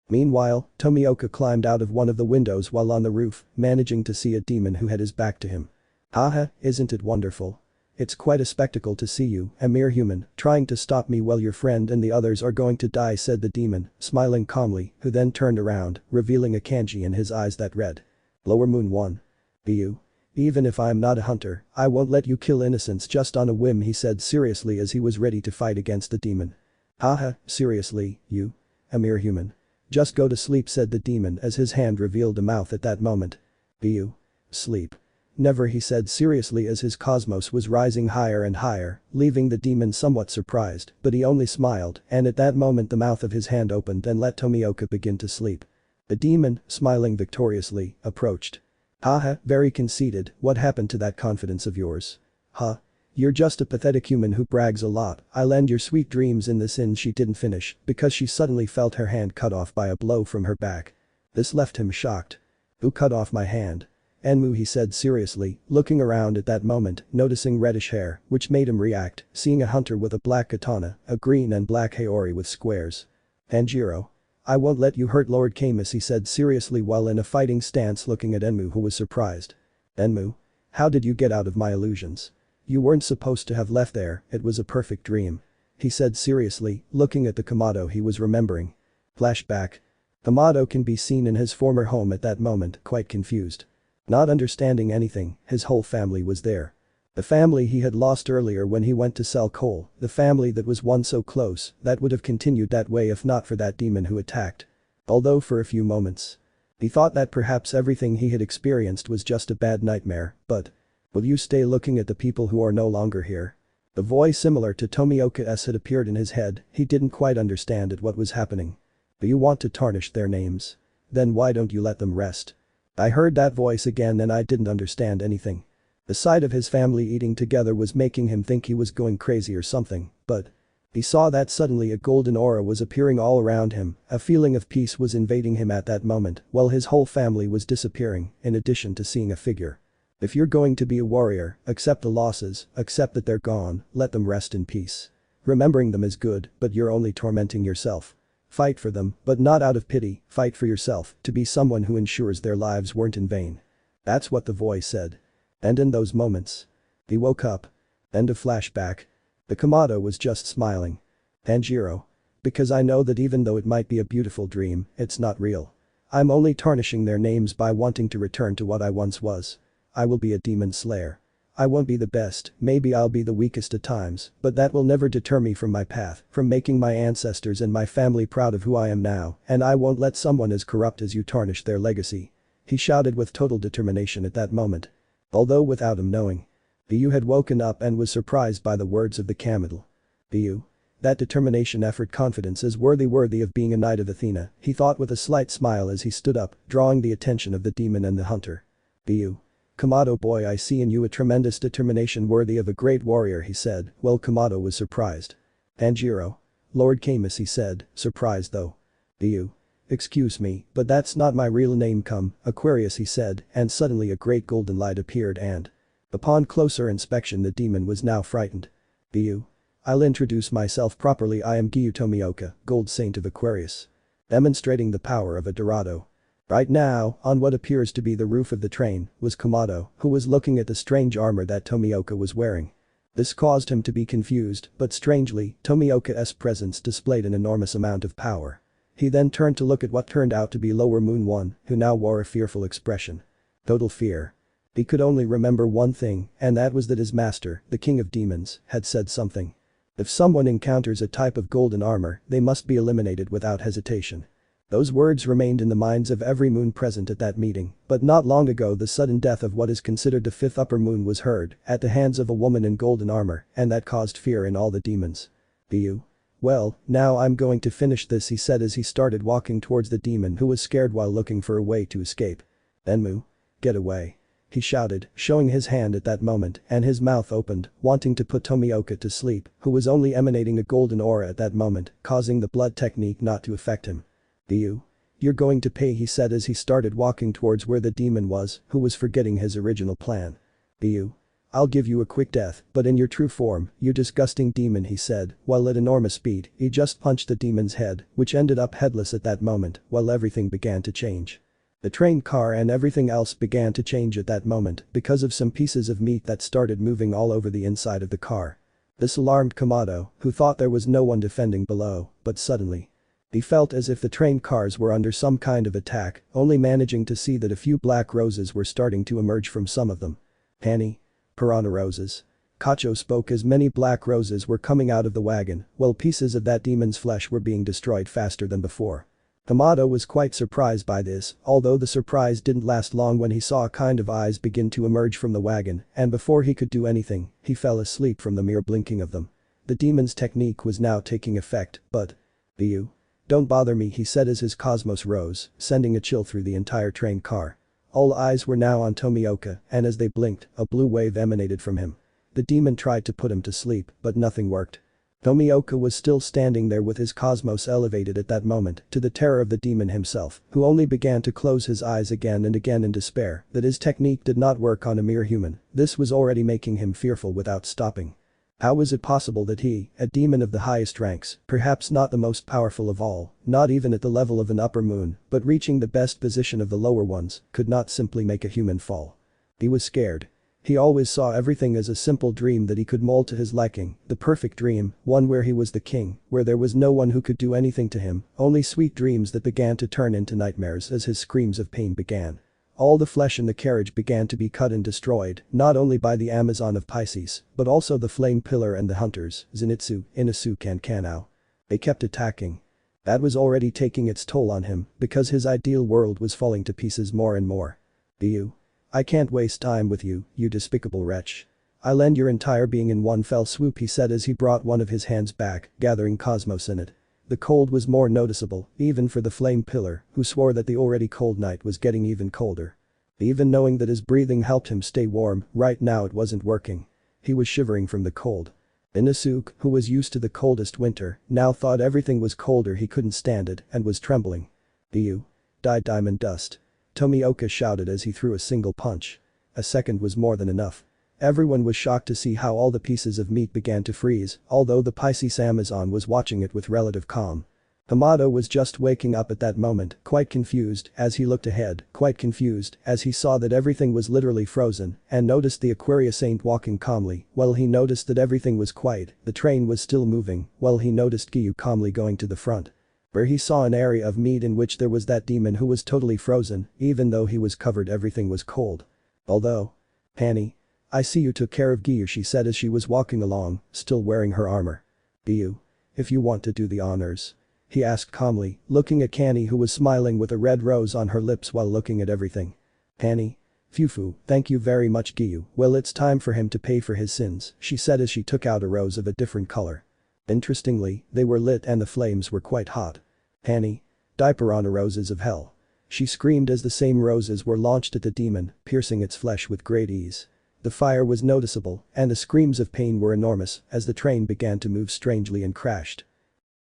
Meanwhile, Tomioka climbed out of one of the windows while on the roof, managing to see a demon who had his back to him. "Haha, isn't it wonderful? It's quite a spectacle to see you, a mere human, trying to stop me while your friend and the others are going to die," said the demon, smiling calmly, who then turned around, revealing a kanji in his eyes that read. "Lower Moon 1. Giyuu. Even if I'm not a hunter, I won't let you kill innocents just on a whim," he said seriously as he was ready to fight against the demon. "Haha, seriously, you? A mere human. Just go to sleep," said the demon as his hand revealed a mouth at that moment. "Giyuu. Sleep. Never, he said seriously as his cosmos was rising higher and higher, leaving the demon somewhat surprised, but he only smiled, and at that moment the mouth of his hand opened and let Tomioka begin to sleep. The demon, smiling victoriously, approached. Haha, very conceited, what happened to that confidence of yours? Huh? You're just a pathetic human who brags a lot, I'll end your sweet dreams in this inn. She didn't finish, because she suddenly felt her hand cut off by a blow from her back. This left him shocked. Who cut off my hand? Enmu, he said seriously, looking around at that moment, noticing reddish hair, which made him react, seeing a hunter with a black katana, a green and black haori with squares. Tanjiro. I won't let you hurt Lord Camus, he said seriously while in a fighting stance looking at Enmu, who was surprised. Enmu? How did you get out of my illusions? You weren't supposed to have left there, it was a perfect dream. He said seriously, looking at the Kamado he was remembering. Flashback. Kamado can be seen in his former home at that moment, quite confused. Not understanding anything, his whole family was there. The family he had lost earlier when he went to sell coal, the family that was once so close, that would have continued that way if not for that demon who attacked. Although for a few moments. He thought that perhaps everything he had experienced was just a bad nightmare, but. Will you stay looking at the people who are no longer here? The voice similar to Tomioka's had appeared in his head, he didn't quite understand at what was happening. Do you want to tarnish their names? Then why don't you let them rest? I heard that voice again and I didn't understand anything. The sight of his family eating together was making him think he was going crazy or something, but. He saw that suddenly a golden aura was appearing all around him, a feeling of peace was invading him at that moment, while his whole family was disappearing, in addition to seeing a figure. If you're going to be a warrior, accept the losses, accept that they're gone, let them rest in peace. Remembering them is good, but you're only tormenting yourself. Fight for them, but not out of pity, fight for yourself, to be someone who ensures their lives weren't in vain. That's what the voice said. And in those moments. He woke up. End of flashback. The Kamado was just smiling. Tanjiro. Because I know that even though it might be a beautiful dream, it's not real. I'm only tarnishing their names by wanting to return to what I once was. I will be a demon slayer. I won't be the best, maybe I'll be the weakest at times, but that will never deter me from my path, from making my ancestors and my family proud of who I am now, and I won't let someone as corrupt as you tarnish their legacy. He shouted with total determination at that moment. Although without him knowing. Giyuu had woken up and was surprised by the words of the Kamado. Giyuu. That determination, effort, confidence is worthy of being a knight of Athena, he thought with a slight smile as he stood up, drawing the attention of the demon and the hunter. Giyuu. Kamado boy, I see in you a tremendous determination worthy of a great warrior, he said, while Kamado was surprised. Tanjiro. Lord Camus, he said, surprised though. Giyuu. Excuse me, but that's not my real name. Come, Aquarius, he said, and suddenly a great golden light appeared and. Upon closer inspection the demon was now frightened. Giyuu. I'll introduce myself properly, I am Giyuu Tomioka, Gold Saint of Aquarius. Demonstrating the power of a Dorado. Right now, on what appears to be the roof of the train, was Kamado, who was looking at the strange armor that Tomioka was wearing. This caused him to be confused, but strangely, Tomioka's presence displayed an enormous amount of power. He then turned to look at what turned out to be Lower Moon 1, who now wore a fearful expression. Total fear. He could only remember one thing, and that was that his master, the king of demons, had said something. If someone encounters a type of golden armor, they must be eliminated without hesitation. Those words remained in the minds of every moon present at that meeting, but not long ago the sudden death of what is considered the fifth upper moon was heard, at the hands of a woman in golden armor, and that caused fear in all the demons. Giyuu. Well, now I'm going to finish this, he said as he started walking towards the demon who was scared while looking for a way to escape. Enmu. Get away. He shouted, showing his hand at that moment, and his mouth opened, wanting to put Tomioka to sleep, who was only emanating a golden aura at that moment, causing the blood technique not to affect him. Giyuu. You're going to pay, he said as he started walking towards where the demon was, who was forgetting his original plan. Giyuu. I'll give you a quick death, but in your true form, you disgusting demon, he said, while at enormous speed, he just punched the demon's head, which ended up headless at that moment, while everything began to change. The train car and everything else began to change at that moment because of some pieces of meat that started moving all over the inside of the car. This alarmed Kamado, who thought there was no one defending below, but suddenly. He felt as if the train cars were under some kind of attack, only managing to see that a few black roses were starting to emerge from some of them. Honey. Piranha roses. Kacho spoke as many black roses were coming out of the wagon, while pieces of that demon's flesh were being destroyed faster than before. Hamato was quite surprised by this, although the surprise didn't last long when he saw a kind of eyes begin to emerge from the wagon, and before he could do anything, he fell asleep from the mere blinking of them. The demon's technique was now taking effect, but… Giyuu. Don't bother me, he said as his cosmos rose, sending a chill through the entire train car. All eyes were now on Tomioka, and as they blinked, a blue wave emanated from him. The demon tried to put him to sleep, but nothing worked. Tomioka was still standing there with his cosmos elevated at that moment, to the terror of the demon himself, who only began to close his eyes again and again in despair that his technique did not work on a mere human. This was already making him fearful without stopping. How was it possible that he, a demon of the highest ranks, perhaps not the most powerful of all, not even at the level of an upper moon, but reaching the best position of the lower ones, could not simply make a human fall? He was scared. He always saw everything as a simple dream that he could mold to his liking, the perfect dream, one where he was the king, where there was no one who could do anything to him, only sweet dreams that began to turn into nightmares as his screams of pain began. All the flesh in the carriage began to be cut and destroyed, not only by the Amazon of Pisces, but also the flame pillar and the hunters, Zenitsu, Inosuke and Kanao. They kept attacking. That was already taking its toll on him, because his ideal world was falling to pieces more and more. Giyuu. I can't waste time with you, you despicable wretch. I'll end your entire being in one fell swoop, he said as he brought one of his hands back, gathering cosmos in it. The cold was more noticeable, even for the flame pillar, who swore that the already cold night was getting even colder. Even knowing that his breathing helped him stay warm, right now it wasn't working. He was shivering from the cold. Inosuke, who was used to the coldest winter, now thought everything was colder, he couldn't stand it and was trembling. Giyuu. Die diamond dust. Tomioka shouted as he threw a single punch. A second was more than enough. Everyone was shocked to see how all the pieces of meat began to freeze, although the Pisces Amazon was watching it with relative calm. Hamato was just waking up at that moment, quite confused as he looked ahead, quite confused as he saw that everything was literally frozen and noticed the Aquarius ain't walking calmly, while he noticed that everything was quiet, the train was still moving, while he noticed Giyuu calmly going to the front. Where he saw an area of meat in which there was that demon who was totally frozen, even though he was covered everything was cold. Although. Hanny. I see you took care of Giyuu, she said as she was walking along, still wearing her armor. Giyuu. If you want to do the honors. He asked calmly, looking at Kanny who was smiling with a red rose on her lips while looking at everything. Hanny. Phew, thank you very much Giyuu, well it's time for him to pay for his sins, she said as she took out a rose of a different color. Interestingly, they were lit and the flames were quite hot. Hanny. Diaperana roses of hell. She screamed as the same roses were launched at the demon, piercing its flesh with great ease. The fire was noticeable, and the screams of pain were enormous as the train began to move strangely and crashed.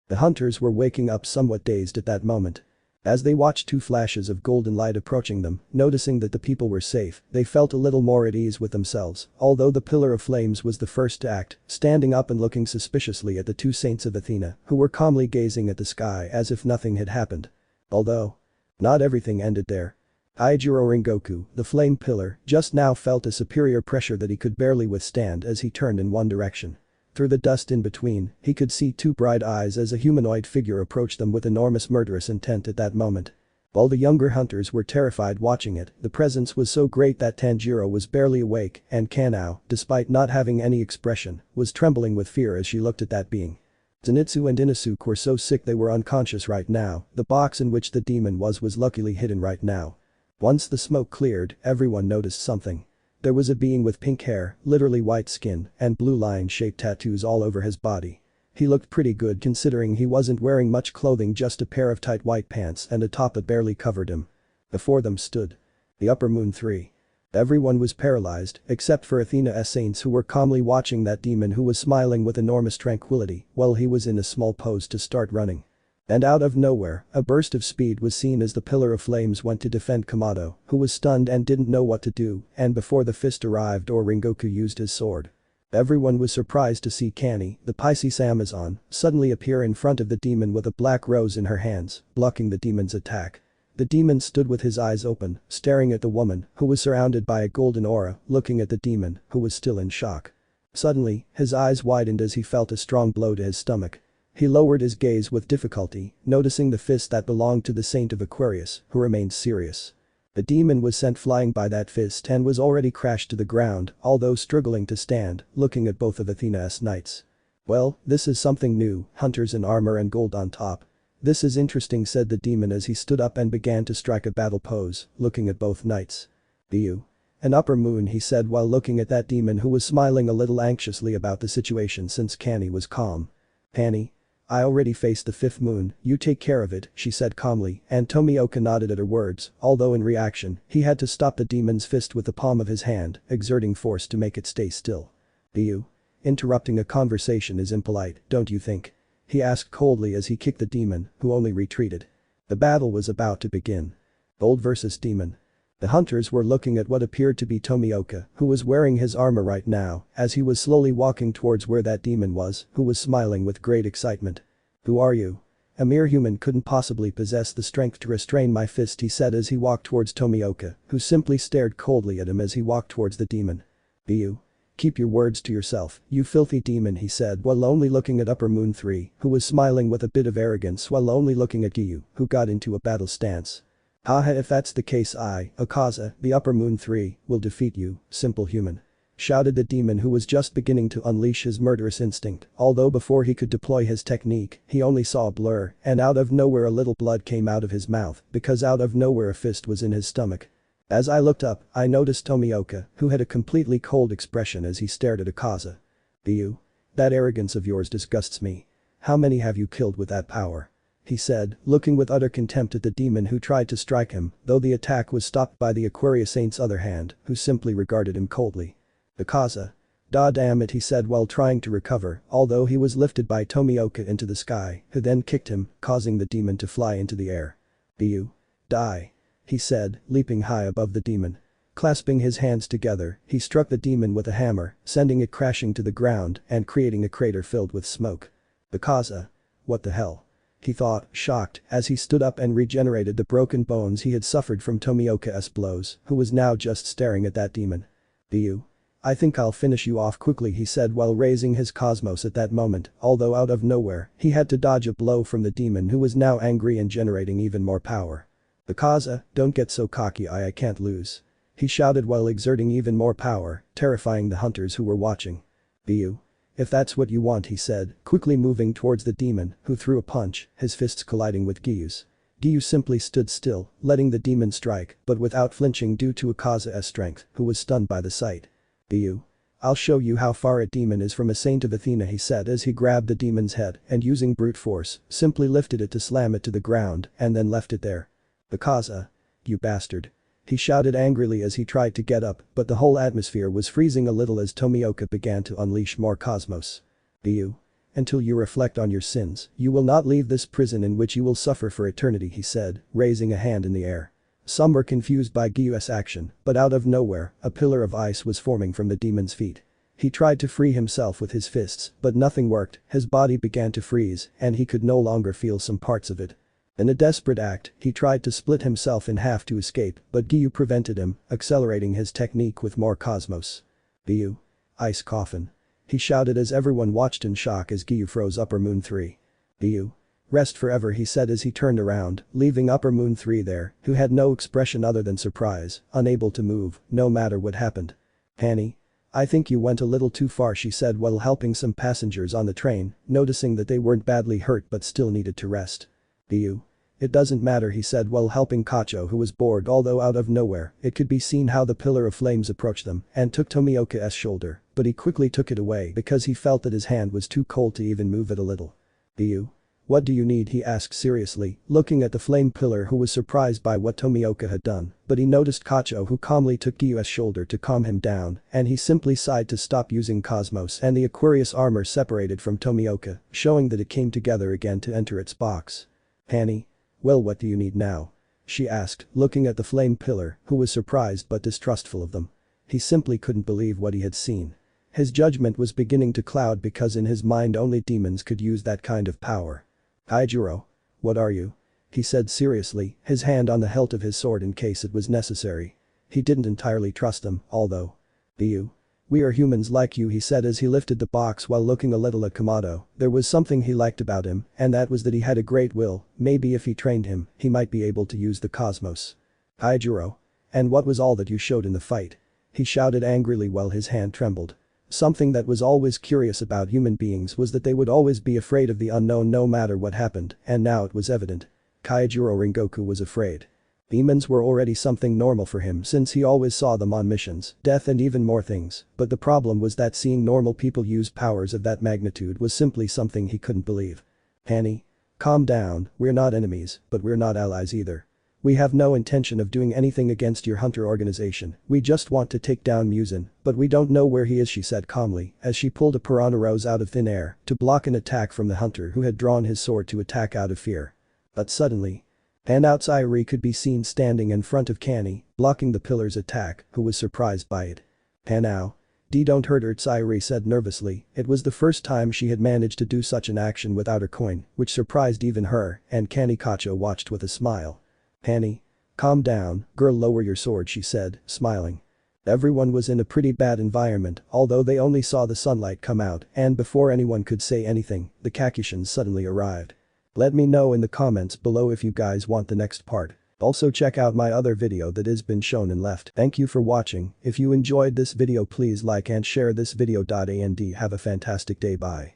The hunters were waking up somewhat dazed at that moment. As they watched two flashes of golden light approaching them, noticing that the people were safe, they felt a little more at ease with themselves, although the pillar of flames was the first to act, standing up and looking suspiciously at the two saints of Athena, who were calmly gazing at the sky as if nothing had happened. Although. Not everything ended there. Aijiro Rengoku, the flame pillar, just now felt a superior pressure that he could barely withstand as he turned in one direction. Through the dust in between, he could see two bright eyes as a humanoid figure approached them with enormous murderous intent at that moment. While the younger hunters were terrified watching it, the presence was so great that Tanjiro was barely awake and Kanao, despite not having any expression, was trembling with fear as she looked at that being. Zenitsu and Inosuke were so sick they were unconscious right now, the box in which the demon was luckily hidden right now. Once the smoke cleared, everyone noticed something. There was a being with pink hair, literally white skin, and blue lion-shaped tattoos all over his body. He looked pretty good considering he wasn't wearing much clothing, just a pair of tight white pants and a top that barely covered him. Before them stood the Upper Moon 3. Everyone was paralyzed, except for Athena's saints who were calmly watching that demon who was smiling with enormous tranquility while he was in a small pose to start running. And out of nowhere, a burst of speed was seen as the pillar of flames went to defend Kamato, who was stunned and didn't know what to do, and before the fist arrived or Rengoku used his sword. Everyone was surprised to see Kanny, the Pisces Amazon, suddenly appear in front of the demon with a black rose in her hands, blocking the demon's attack. The demon stood with his eyes open, staring at the woman, who was surrounded by a golden aura, looking at the demon, who was still in shock. Suddenly, his eyes widened as he felt a strong blow to his stomach. He lowered his gaze with difficulty, noticing the fist that belonged to the Saint of Aquarius, who remained serious. The demon was sent flying by that fist and was already crashed to the ground, although struggling to stand, looking at both of Athena's knights. Well, this is something new, hunters in armor and gold on top. "This is interesting," said the demon as he stood up and began to strike a battle pose, looking at both knights. "Giyuu. An upper moon," he said while looking at that demon who was smiling a little anxiously about the situation since Kani was calm. "Kani. I already faced the fifth moon, you take care of it," she said calmly, and Tomioka nodded at her words, although in reaction, he had to stop the demon's fist with the palm of his hand, exerting force to make it stay still. "Giyuu. Interrupting a conversation is impolite, don't you think?" he asked coldly as he kicked the demon, who only retreated. The battle was about to begin. Gold versus demon. The hunters were looking at what appeared to be Tomioka, who was wearing his armor right now, as he was slowly walking towards where that demon was, who was smiling with great excitement. "Who are you? A mere human couldn't possibly possess the strength to restrain my fist," he said as he walked towards Tomioka, who simply stared coldly at him as he walked towards the demon. "Giyuu. Keep your words to yourself, you filthy demon," he said while only looking at Upper Moon 3, who was smiling with a bit of arrogance while only looking at Giyuu, who got into a battle stance. "Haha, if that's the case I, Akaza, the Upper Moon 3, will defeat you, simple human," shouted the demon who was just beginning to unleash his murderous instinct, although before he could deploy his technique, he only saw a blur, and out of nowhere a little blood came out of his mouth, because out of nowhere a fist was in his stomach. As I looked up, I noticed Tomioka, who had a completely cold expression as he stared at Akaza. "Giyuu. That arrogance of yours disgusts me. How many have you killed with that power?" he said, looking with utter contempt at the demon who tried to strike him, though the attack was stopped by the Aquarius Saint's other hand, who simply regarded him coldly. "Akaza. Da damn it," he said while trying to recover, although he was lifted by Tomioka into the sky, who then kicked him, causing the demon to fly into the air. "Giyuu. Die," he said, leaping high above the demon. Clasping his hands together, he struck the demon with a hammer, sending it crashing to the ground and creating a crater filled with smoke. "Akaza. What the hell?" he thought, shocked, as he stood up and regenerated the broken bones he had suffered from Tomioka's blows, who was now just staring at that demon. "Giyuu. I think I'll finish you off quickly," he said while raising his cosmos at that moment, although out of nowhere, he had to dodge a blow from the demon who was now angry and generating even more power. "Akaza, don't get so cocky, I can't lose," he shouted while exerting even more power, terrifying the hunters who were watching. "Giyuu. If that's what you want," he said, quickly moving towards the demon, who threw a punch, his fists colliding with Giyuu's. Giyuu simply stood still, letting the demon strike, but without flinching due to Akaza's strength, who was stunned by the sight. "Giyuu. I'll show you how far a demon is from a saint of Athena," he said as he grabbed the demon's head and using brute force, simply lifted it to slam it to the ground and then left it there. "Akaza. You bastard," he shouted angrily as he tried to get up, but the whole atmosphere was freezing a little as Tomioka began to unleash more cosmos. "Giyuu. Until you reflect on your sins, you will not leave this prison in which you will suffer for eternity," he said, raising a hand in the air. Some were confused by Giyuu's action, but out of nowhere, a pillar of ice was forming from the demon's feet. He tried to free himself with his fists, but nothing worked, his body began to freeze, and he could no longer feel some parts of it. In a desperate act, he tried to split himself in half to escape, but Giyuu prevented him, accelerating his technique with more cosmos. "Giyuu. Ice coffin," he shouted as everyone watched in shock as Giyuu froze Upper Moon 3. "Giyuu. Rest forever," he said as he turned around, leaving Upper Moon 3 there, who had no expression other than surprise, unable to move, no matter what happened. "Annie. I think you went a little too far," she said while helping some passengers on the train, noticing that they weren't badly hurt but still needed to rest. "Giyuu. It doesn't matter," he said while helping Kacho, who was bored, although out of nowhere, it could be seen how the pillar of flames approached them and took Tomioka's shoulder, but he quickly took it away because he felt that his hand was too cold to even move it a little. "Giyuu. What do you need?" he asked seriously, looking at the flame pillar, who was surprised by what Tomioka had done, but he noticed Kacho, who calmly took Giyuu's shoulder to calm him down, and he simply sighed to stop using cosmos, and the Aquarius armor separated from Tomioka, showing that it came together again to enter its box. "Annie. Well, what do you need now?" she asked, looking at the flame pillar, who was surprised but distrustful of them. He simply couldn't believe what he had seen. His judgment was beginning to cloud because in his mind only demons could use that kind of power. "Tanjiro. What are you?" he said seriously, his hand on the hilt of his sword in case it was necessary. He didn't entirely trust them, although. "Giyuu. We are humans like you," he said as he lifted the box while looking a little at Kamado. There was something he liked about him, and that was that he had a great will, maybe if he trained him, he might be able to use the cosmos. "Tanjiro. And what was all that you showed in the fight?" he shouted angrily while his hand trembled. Something that was always curious about human beings was that they would always be afraid of the unknown no matter what happened, and now it was evident. Kaijiro Rengoku was afraid. Demons were already something normal for him since he always saw them on missions, death and even more things, but the problem was that seeing normal people use powers of that magnitude was simply something he couldn't believe. Annie. Calm down, we're not enemies, but we're not allies either. We have no intention of doing anything against your hunter organization, we just want to take down Muzan, but we don't know where he is, she said calmly as she pulled a piranha rose out of thin air to block an attack from the hunter who had drawn his sword to attack out of fear. But suddenly, Hanouts Irie could be seen standing in front of Kanny, blocking the pillar's attack, who was surprised by it. Hanao. Don't hurt her, Irie said nervously, it was the first time she had managed to do such an action without a coin, which surprised even her, and Kanny Kacho watched with a smile. Hanny. Calm down, girl, lower your sword, she said, smiling. Everyone was in a pretty bad environment, although they only saw the sunlight come out, and before anyone could say anything, the Kakishans suddenly arrived. Let me know in the comments below if you guys want the next part. Also check out my other video that has been shown and left. Thank you for watching, if you enjoyed this video please like and share this video. And have a fantastic day, bye.